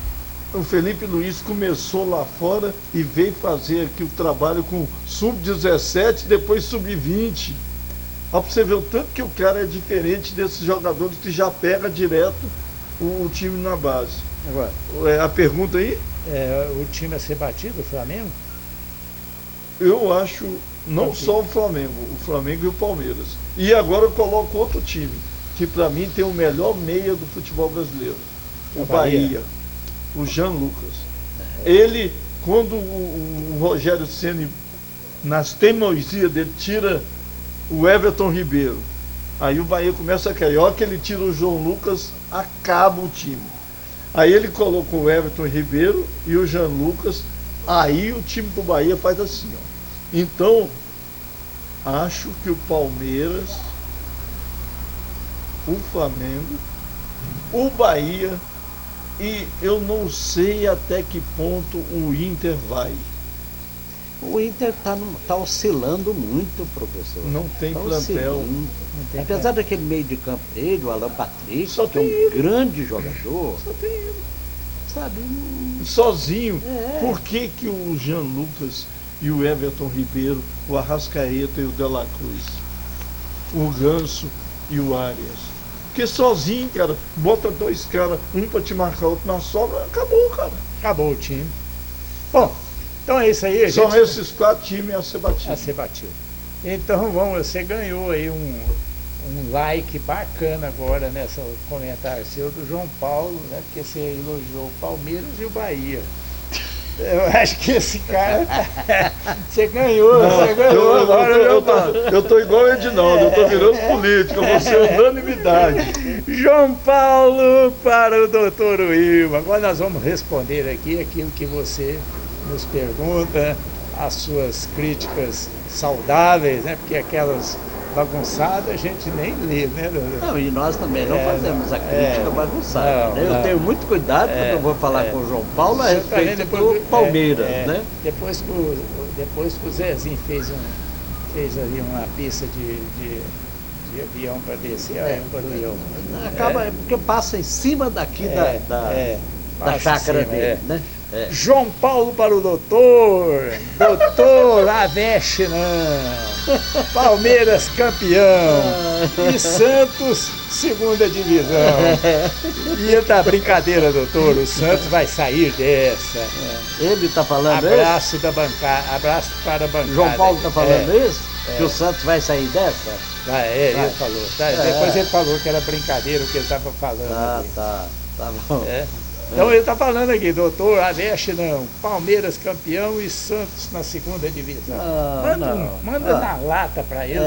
O Felipe Luiz começou lá fora e veio fazer aqui o trabalho com sub-17, depois sub-20. Olha para você ver o tanto que o cara é diferente desses jogadores que já pega direto o time na base. Agora, a pergunta aí? O time a ser batido, o Flamengo? Eu acho não só o Flamengo e o Palmeiras. E agora eu coloco outro time, que para mim tem o melhor meia do futebol brasileiro. O Bahia. O Jean Lucas. Ele, quando o Rogério Ceni, nas teimosias dele, tira o Everton Ribeiro, aí o Bahia começa a cair. Olha que ele tira o João Lucas, acaba o time. Aí ele colocou o Everton Ribeiro e o Jean Lucas, aí o time do Bahia faz assim, ó. Então, acho que o Palmeiras, o Flamengo, o Bahia, e eu não sei até que ponto o Inter vai. O Inter tá oscilando muito, professor. Não tem plantel. Apesar daquele meio de campo dele, o Alan Patrick, Só que é um grande jogador. Só tem ele. sabe? Sozinho. É. Por que o Jean Lucas e o Everton Ribeiro, o Arrascaeta e o De La Cruz, o Ganso e o Arias? Porque sozinho, cara, bota 2 caras, um pra te marcar, outro na sobra, acabou, cara. Acabou o time. Bom, então é isso aí. São esses 4 times a ser batido. A ser batido. Então você ganhou aí um like bacana agora nesse comentário seu do João Paulo, né? Porque você elogiou o Palmeiras e o Bahia. Eu acho que esse cara. Você ganhou agora. Eu tô igual o Edinaldo, eu tô virando político, eu vou ser unanimidade. João Paulo para o doutor Wilma. Agora nós vamos responder aqui aquilo que você nos pergunta, as suas críticas saudáveis, né? Porque aquelas bagunçadas a gente nem lê, né, doutor? Não, e nós também não fazemos a crítica bagunçada. Não, né? Eu não. tenho muito cuidado quando eu vou falar com o João Paulo a Você tá respeito vendo do Palmeiras, né? Depois que o Zezinho fez ali uma pista de avião para descer, olha o barulhão. Acaba, é porque passa em cima daqui da passa em chácara cima, dele, né? É. João Paulo para o doutor Aveche não. Palmeiras campeão e Santos segunda divisão. E tá brincadeira, doutor, o Santos vai sair dessa. Ele tá falando Abraço da bancada, abraço para a bancada. João Paulo tá falando isso? Que o Santos vai sair dessa? Vai, ele falou. Tá? Depois ele falou que era brincadeira o que ele estava falando. Tá bom. Então ele está falando aqui, doutor Aveche não, Palmeiras campeão e Santos na segunda divisão. Manda na lata para ele.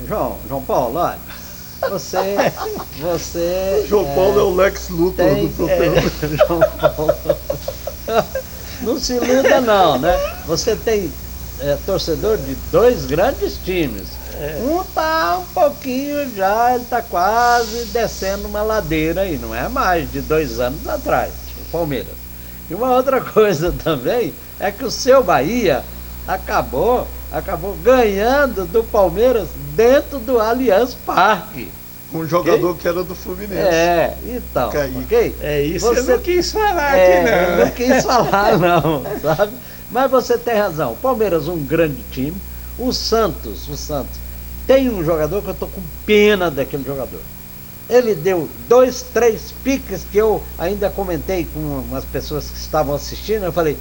João Paulo, olha, você João Paulo é o Lex Luthor do programa. João Paulo, não se iluda não, né? Você tem torcedor de 2 grandes times. Um tá um pouquinho já, ele tá quase descendo uma ladeira aí, não é mais de 2 anos atrás, o Palmeiras. E uma outra coisa também é que o seu Bahia acabou ganhando do Palmeiras dentro do Allianz Parque. Um jogador que era do Fluminense. Então, Kaique. ok? Isso eu não quis falar aqui não. Eu não quis falar não, sabe? Mas você tem razão, o Palmeiras um grande time, o Santos tem um jogador que eu tô com pena daquele jogador. Ele deu 2, 3 piques que eu ainda comentei com umas pessoas que estavam assistindo. Eu falei,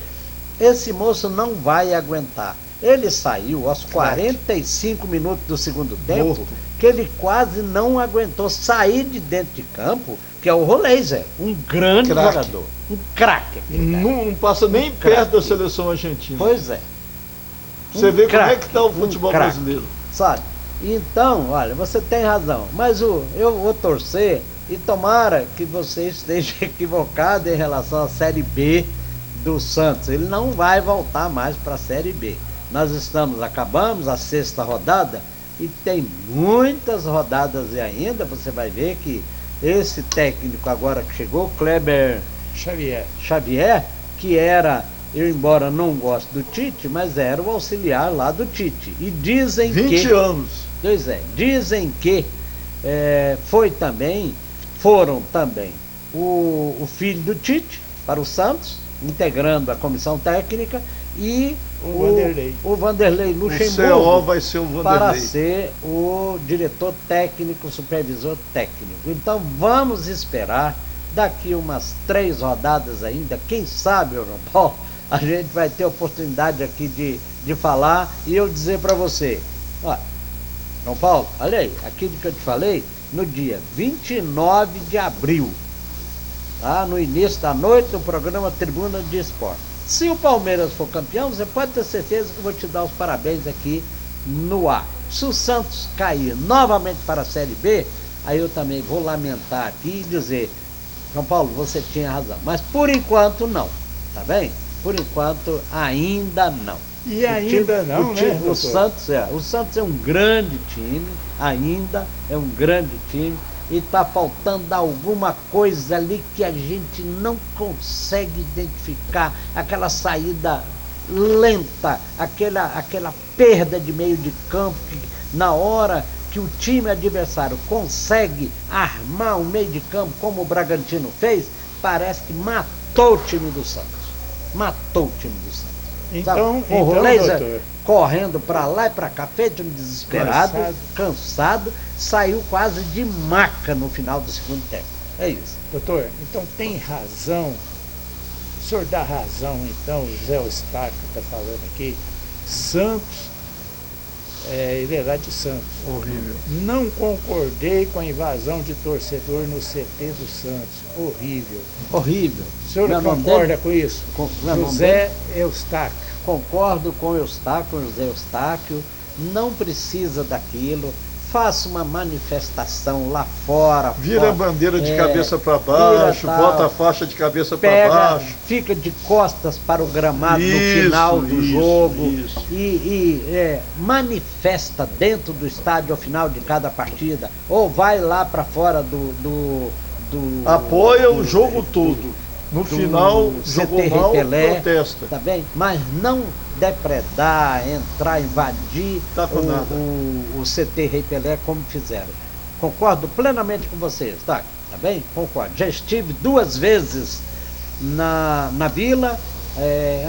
esse moço não vai aguentar. Ele saiu aos 45 minutos do segundo tempo, que ele quase não aguentou sair de dentro de campo, que é o Roleiser, um grande jogador, um craque. Não passa nem perto da seleção argentina. Pois é. Você vê como é que está o futebol brasileiro. Sabe? Então, olha, você tem razão, mas eu vou torcer e tomara que você esteja equivocado em relação à Série B do Santos. Ele não vai voltar mais para a Série B. Nós acabamos a 6ª rodada e tem muitas rodadas ainda. Você vai ver que esse técnico agora que chegou, Kleber Xavier, que era, eu embora não goste do Tite, mas era o auxiliar lá do Tite. E dizem 20 anos. Pois é, dizem que foram também o filho do Tite para o Santos, integrando a comissão técnica, e o Vanderlei Luxemburgo o CO vai ser o Vanderlei para ser o diretor técnico, supervisor técnico. Então vamos esperar daqui umas 3 rodadas ainda, quem sabe, João Paulo, a gente vai ter oportunidade aqui de falar e eu dizer para você, olha, João Paulo, olha aí, aquilo que eu te falei, no dia 29 de abril, tá? No início da noite, no programa Tribuna de Esporte. Se o Palmeiras for campeão, você pode ter certeza que eu vou te dar os parabéns aqui no ar. Se o Santos cair novamente para a Série B, aí eu também vou lamentar aqui e dizer, João Paulo, você tinha razão. Mas por enquanto não, tá bem? Por enquanto ainda não. E ainda não, né? O Santos é um grande time, ainda é um grande time, e está faltando alguma coisa ali que a gente não consegue identificar, aquela saída lenta, aquela perda de meio de campo, que na hora que o time adversário consegue armar um meio de campo como o Bragantino fez, parece que matou o time do Santos. Matou o time do Santos. Então, o Laser doutor, correndo para lá e para cá, feito um desesperado, cansado, saiu quase de maca no final do segundo tempo. É isso. doutor, então tem razão, o senhor dá razão, então, o Zé Eustáquio está falando aqui, Santos, ele é lá de Santos. Horrível. Não concordei com a invasão de torcedor no CT do Santos. Horrível. Horrível. O senhor Meu nome concorda dele? com isso? Meu nome José Eustáquio. Concordo com o Eustáquio, José Eustáquio, não precisa daquilo, faça uma manifestação lá fora. Vira a bandeira de cabeça para baixo, bota a faixa de cabeça para baixo. Fica de costas para o gramado no final do jogo e manifesta dentro do estádio ao final de cada partida, ou vai lá para fora apoia o jogo todo. No final, jogou mal, protesta. Tá bem? Mas não depredar, entrar, invadir o CT Rei Pelé como fizeram. Concordo plenamente com vocês, tá bem? Concordo. Já estive 2 vezes na vila,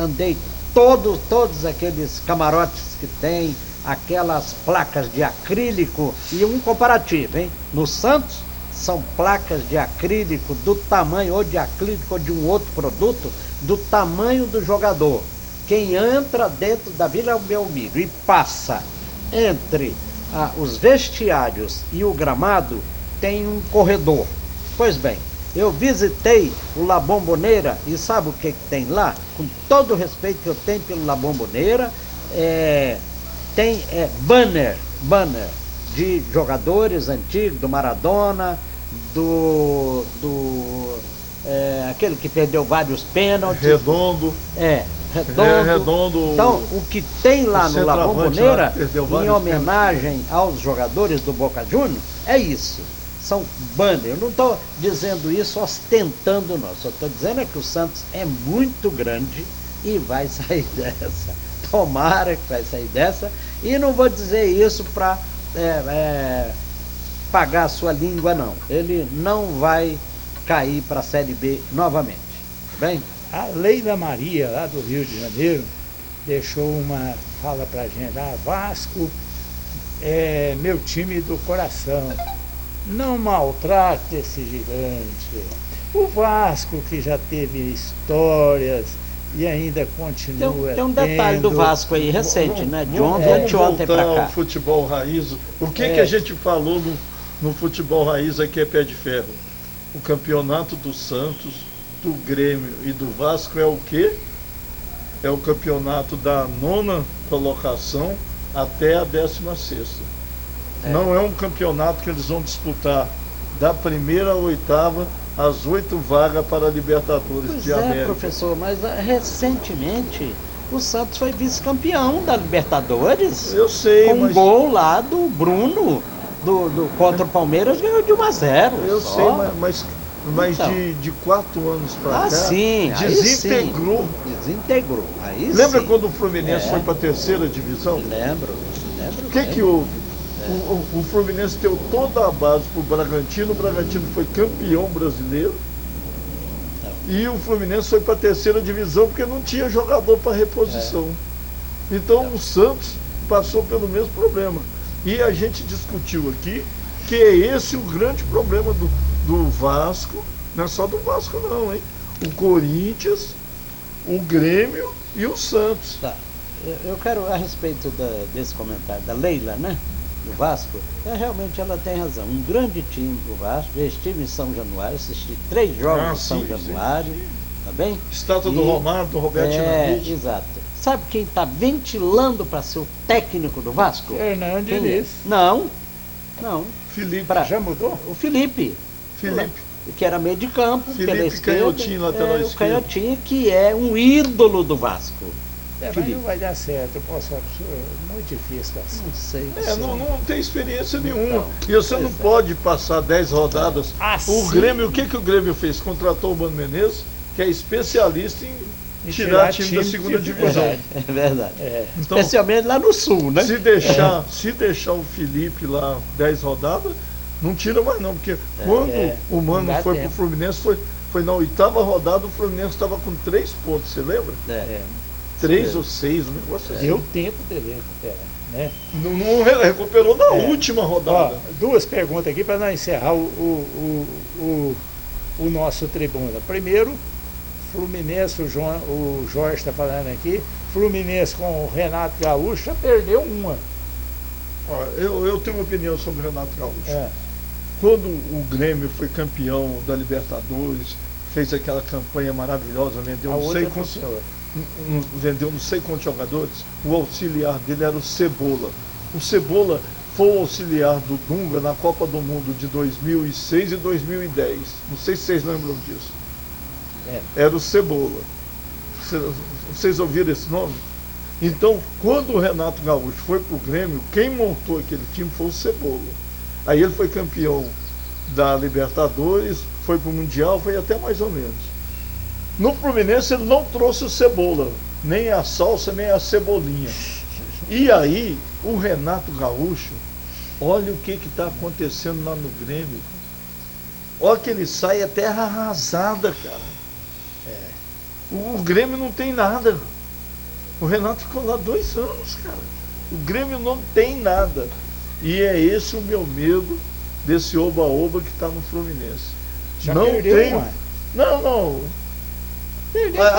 andei todos aqueles camarotes que tem, aquelas placas de acrílico, e um comparativo, hein? No Santos, são placas de acrílico do tamanho, ou de acrílico ou de um outro produto, do tamanho do jogador. Quem entra dentro da Vila Belmiro e passa entre os vestiários e o gramado, tem um corredor. Pois bem, eu visitei o La Bombonera e sabe o que tem lá? Com todo o respeito que eu tenho pelo La Bombonera, tem banner de jogadores antigos, do Maradona, aquele que perdeu vários pênaltis. Redondo. Redondo. Então, o que tem lá no La Bombonera, em homenagem aos jogadores do Boca Juniors, é isso. São banners. Eu não estou dizendo isso ostentando, não. Só estou dizendo que o Santos é muito grande e vai sair dessa. Tomara que vai sair dessa. E não vou dizer isso para pagar a sua língua, não. Ele não vai cair para a Série B novamente. Tá bem? A Leila Maria, lá do Rio de Janeiro, deixou uma fala pra gente. Vasco é meu time do coração. Não maltrate esse gigante. O Vasco, que já teve histórias e ainda continua. Tem um detalhe do Vasco aí recente, né? De ontem e anteontem para cá. O futebol raiz. O que a gente falou no futebol raiz aqui é pé de ferro? O campeonato do Santos, do Grêmio e do Vasco é o quê? É o campeonato da 9ª colocação até a 16ª. Não é um campeonato que eles vão disputar da 1ª à 8ª, as 8 vagas para a Libertadores de América. Professor, mas recentemente o Santos foi vice-campeão da Libertadores. Eu sei, com um gol lá do Bruno contra o Palmeiras, ganhou de 1-0. Eu sei, mas então, de 4 anos para cá, sim, desintegrou. Desintegrou. Lembra quando o Fluminense foi para a 3ª divisão? Lembro. O que houve? O Fluminense deu toda a base para o Bragantino foi campeão brasileiro. E o Fluminense foi para a 3ª divisão porque não tinha jogador para reposição. Então o Santos passou pelo mesmo problema. E a gente discutiu aqui que é esse o grande problema do Vasco. Não é só do Vasco não, hein? O Corinthians, o Grêmio e o Santos. Eu quero, a respeito desse comentário da Leila, né? Do Vasco, realmente ela tem razão. Um grande time do Vasco. Eu estive em São Januário, assisti 3 jogos em São Januário, tá bem? Estátua do Romário, do Roberto Dinamite. Exato. Sabe quem está ventilando para ser o técnico do Vasco? Hernando Diniz. Não. Felipe. Já mudou? O Felipe. Que era meio de campo. Felipe Canhotinho, lateral esquerdo. O Canhotinho, que é um ídolo do Vasco. Mas não vai dar certo, eu posso falar, muito difícil assim. Não sei. Não tem experiência nenhuma. E você não pode passar 10 rodadas. O Grêmio, o que o Grêmio fez? Contratou o Mano Menezes, que é especialista em tirar time da 2ª divisão. É verdade. Então, especialmente lá no sul, né? Se deixar o Felipe lá 10 rodadas, não tira mais não, porque quando o Mano foi pro Fluminense, foi na 8ª rodada, o Fluminense estava com 3 pontos, você lembra? 3 ou 6, um negócio assim. Deu tempo dele recuperar, né? Não recuperou na última rodada. Ó, 2 perguntas aqui para nós encerrar o nosso tribuna. Primeiro, Fluminense, o Jorge está falando aqui, Fluminense com o Renato Gaúcho já perdeu uma. Ó, eu tenho uma opinião sobre o Renato Gaúcho. Quando o Grêmio foi campeão da Libertadores, fez aquela campanha maravilhosa, vendeu não sei quantos jogadores, o auxiliar dele era o Cebola. O Cebola foi o auxiliar do Dunga na Copa do Mundo de 2006 e 2010. Não sei se vocês lembram disso. Era o Cebola. Vocês ouviram esse nome? Então, quando o Renato Gaúcho foi pro Grêmio, quem montou aquele time foi o Cebola. Aí ele foi campeão da Libertadores, foi pro Mundial, foi até mais ou menos. No Fluminense ele não trouxe o Cebola, nem a salsa, nem a cebolinha. E aí, o Renato Gaúcho, olha o que está acontecendo lá no Grêmio. Olha que ele sai a terra arrasada, cara. O Grêmio não tem nada. O Renato ficou lá 2 anos, cara. O Grêmio não tem nada. E é esse o meu medo desse oba-oba que está no Fluminense. Já não perdeu tenho. uma. Não.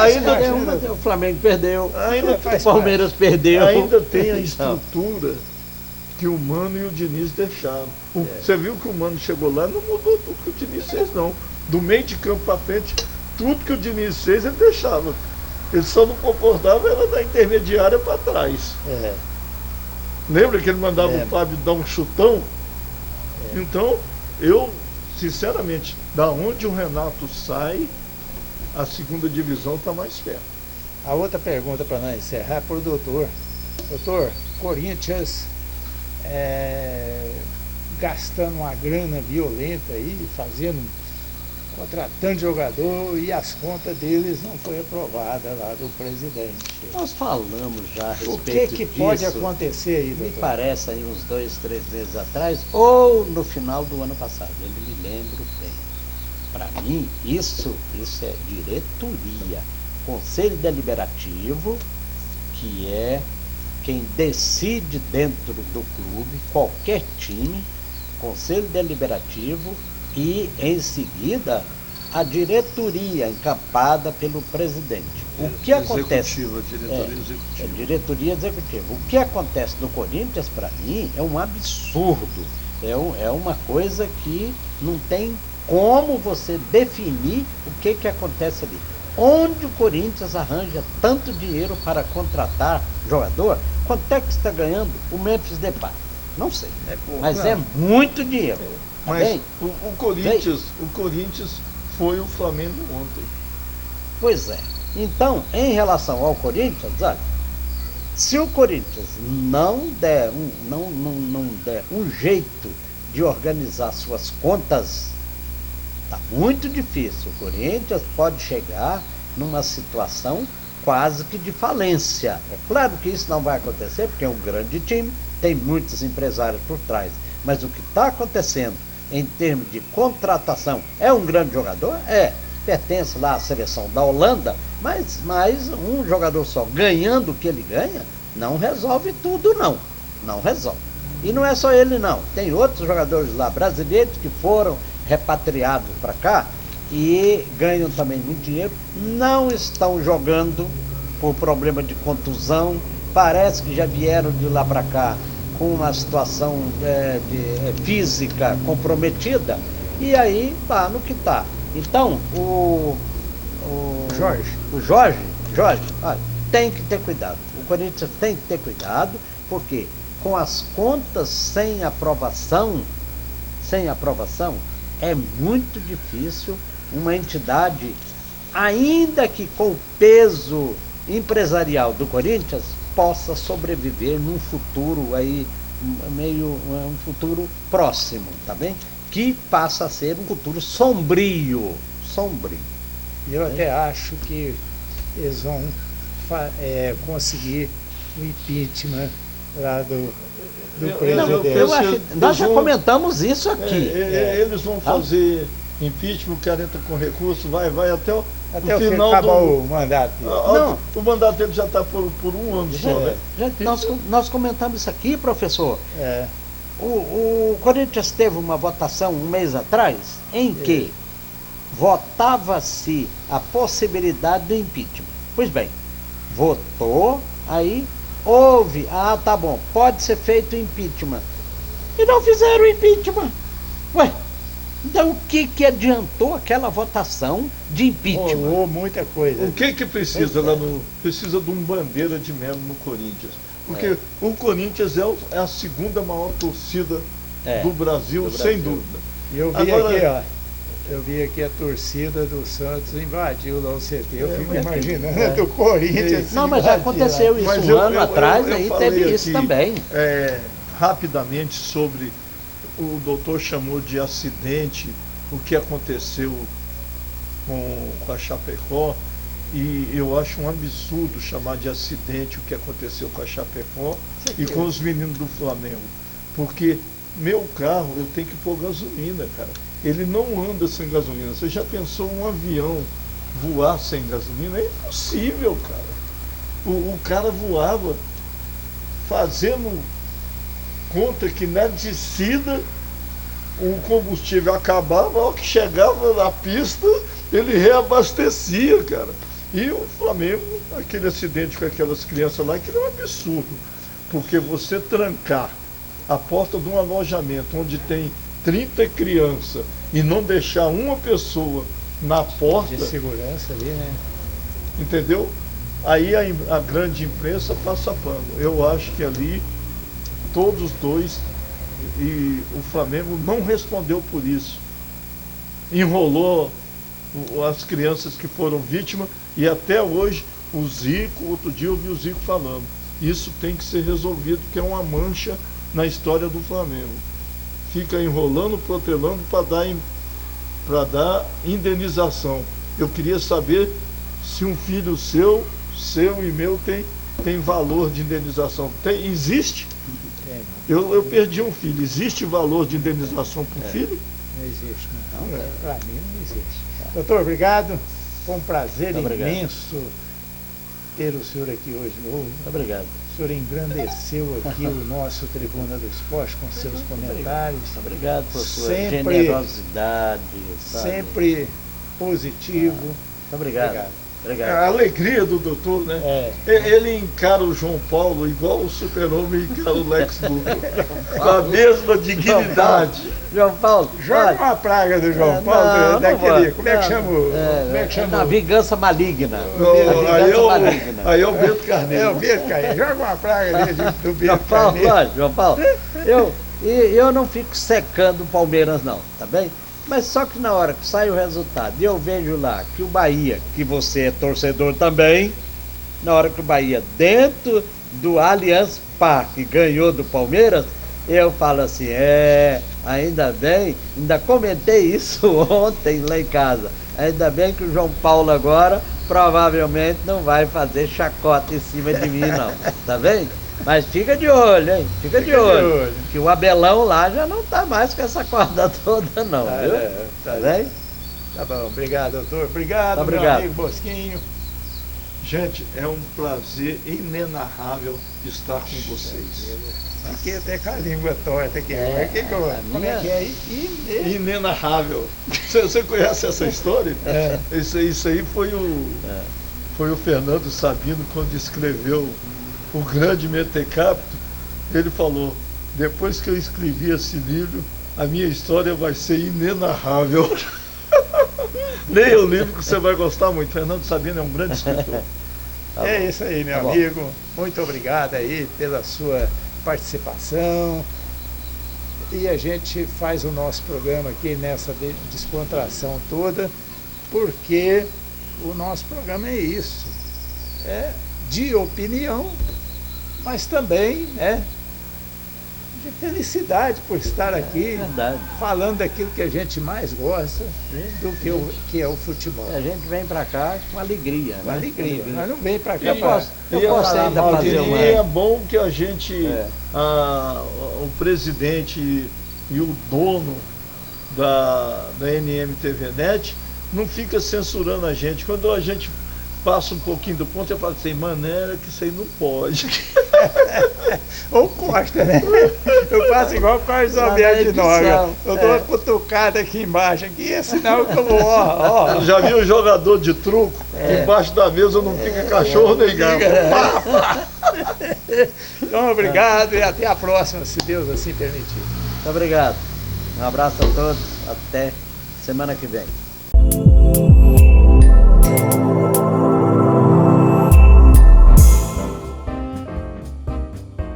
Ainda tem uma, o Flamengo perdeu, o Palmeiras perdeu. Ainda tem a estrutura que o Mano e o Diniz deixaram. Você viu que o Mano chegou lá, não mudou tudo que o Diniz fez, não. Do meio de campo para frente, tudo que o Diniz fez, ele deixava. Ele só não concordava, era da intermediária para trás. Lembra que ele mandava o Fábio dar um chutão? Então, eu, sinceramente, da onde o Renato sai, a 2ª divisão está mais perto. A outra pergunta para nós encerrar é para o doutor. Doutor, Corinthians gastando uma grana violenta aí, contratando jogador, e as contas deles não foi aprovada lá do presidente. Nós falamos já a respeito O que disso, pode acontecer aí, doutor? Me parece aí uns 2, 3 meses atrás, ou no final do ano passado, eu não me lembro bem. Para mim, isso é diretoria, conselho deliberativo, que é quem decide dentro do clube, qualquer time, conselho deliberativo e, em seguida, a diretoria encampada pelo presidente. O que acontece? Diretoria executiva. O que acontece no Corinthians, para mim, é um absurdo. É uma coisa que não tem como você definir o que acontece ali. Onde o Corinthians arranja tanto dinheiro para contratar jogador? Quanto é que está ganhando o Memphis Depay? Não sei, mas é muito dinheiro. Mas o Corinthians foi o Flamengo ontem. Pois é. Então, em relação ao Corinthians, olha, se o Corinthians não der um jeito de organizar suas contas, está muito difícil. O Corinthians pode chegar numa situação quase que de falência. É claro que isso não vai acontecer, porque é um grande time, tem muitos empresários por trás. Mas o que está acontecendo em termos de contratação, é um grande jogador? Pertence lá à seleção da Holanda, mas um jogador só ganhando o que ele ganha, não resolve tudo, não resolve. E não é só ele, não. Tem outros jogadores lá, brasileiros, que foram repatriados para cá e ganham também muito dinheiro, não estão jogando por problema de contusão, parece que já vieram de lá para cá com uma situação física comprometida, e aí tá no que tá. Então, o Jorge, olha, tem que ter cuidado. O Corinthians tem que ter cuidado, porque com as contas sem aprovação, é muito difícil uma entidade, ainda que com o peso empresarial do Corinthians, possa sobreviver num futuro aí, um futuro próximo, tá bem? Que passa a ser um futuro sombrio. Eu até acho que eles vão conseguir o impeachment lá do presidente. Nós já comentamos isso aqui. Eles vão fazer impeachment, o cara entra com recurso, vai até o final acabar o mandato dele. Não. O mandato dele já está por um ano só, né? Nós comentamos isso aqui, professor. É. O Corinthians teve uma votação um mês atrás em que votava-se a possibilidade do impeachment. Pois bem, votou, aí houve, tá bom, pode ser feito impeachment. E não fizeram impeachment. Ué, então o que adiantou aquela votação de impeachment? Rolou muita coisa. O que precisa lá no... Precisa de um Bandeira de Melo no Corinthians. Porque o Corinthians é a segunda maior torcida do Brasil, sem dúvida. E eu vi aqui, ó. Eu vi aqui a torcida do Santos invadiu lá o CT. Eu fico imaginando do Corinthians. Não, mas já aconteceu isso um ano atrás, aí teve isso também. Rapidamente sobre o doutor chamou de acidente o que aconteceu com a Chapecó, e eu acho um absurdo chamar de acidente o que aconteceu com a Chapecó e com os meninos do Flamengo, porque meu carro eu tenho que pôr gasolina, cara. Ele não anda sem gasolina. Você já pensou um avião voar sem gasolina? É impossível, cara. O cara voava fazendo conta que na descida o combustível acabava, ao que chegava na pista, ele reabastecia, cara. E o Flamengo, aquele acidente com aquelas crianças lá, que é um absurdo. Porque você trancar a porta de um alojamento onde tem 30 crianças e não deixar uma pessoa na porta... De segurança ali, né? Entendeu? Aí a grande imprensa passa pano. Eu acho que ali, todos dois, e o Flamengo não respondeu por isso. Enrolou as crianças que foram vítimas, e até hoje o Zico, outro dia eu vi o Zico falando, isso tem que ser resolvido, porque é uma mancha na história do Flamengo. Fica enrolando, protelando para dar indenização. Eu queria saber se um filho seu e meu tem valor de indenização. Existe? Eu perdi um filho. Existe valor de indenização para o filho? Não existe, não. Para mim não existe. Doutor, obrigado. Foi um prazer imenso ter o senhor aqui hoje de novo. Obrigado. O senhor engrandeceu aqui o nosso Tribuna do Esporte com seus comentários. Obrigado por sua generosidade. Sempre positivo. Obrigado. A alegria do doutor, né? Ele encara o João Paulo igual o Super-Homem encara o Lex Luthor. Com a mesma dignidade. João Paulo, joga uma praga do João Paulo, daquele. Como é que chama? Como é que chama? A vingança maligna. Aí é o Bento Carneiro. É o Bento Carneiro. Joga uma praga dele do Bento Carneiro. João Paulo, eu não fico secando o Palmeiras, não, tá bem? Mas só que na hora que sai o resultado e eu vejo lá que o Bahia, que você é torcedor também, na hora que o Bahia, dentro do Allianz Parque, ganhou do Palmeiras, eu falo assim, ainda bem, ainda comentei isso ontem lá em casa, ainda bem que o João Paulo agora provavelmente não vai fazer chacota em cima de mim não, tá bem? Mas fica de olho, hein? Fica de olho. Que o Abelão lá já não tá mais com essa corda toda, não, viu? Tá bem? Tá bom, obrigado, doutor. Obrigado, meu amigo Bosquinho. Gente, é um prazer inenarrável estar com vocês. Fiquei até com a língua torta aqui. Como é que é aí? Inenarrável. Você conhece essa história? Isso aí foi o Fernando Sabino, quando escreveu O Grande Mentecapto. Ele falou, depois que eu escrevi esse livro, a minha história vai ser inenarrável. Leia o livro que você vai gostar muito. Fernando Sabino é um grande escritor. É isso aí, meu amigo. Muito obrigado aí pela sua participação. E a gente faz o nosso programa aqui nessa descontração toda, porque o nosso programa é isso. É de opinião, mas também de felicidade por estar aqui, falando daquilo que a gente mais gosta, que é o futebol. A gente vem para cá com alegria. Com alegria. Mas não vem para cá eu posso ainda fazer uma... E é bom que a gente, o presidente e o dono da NM TV Net não fica censurando a gente. Quando a gente passa um pouquinho do ponto, eu falo assim, maneira que isso aí não pode. Ou Costa, né? Eu faço igual o Carlos Alberto de Noga. Eu dou uma cutucada aqui embaixo, aqui, senão que eu vou, ó. Já vi o jogador de truco, embaixo da mesa não fica cachorro nem gato. Então, obrigado e até a próxima, se Deus assim permitir. Muito obrigado. Um abraço a todos. Até semana que vem.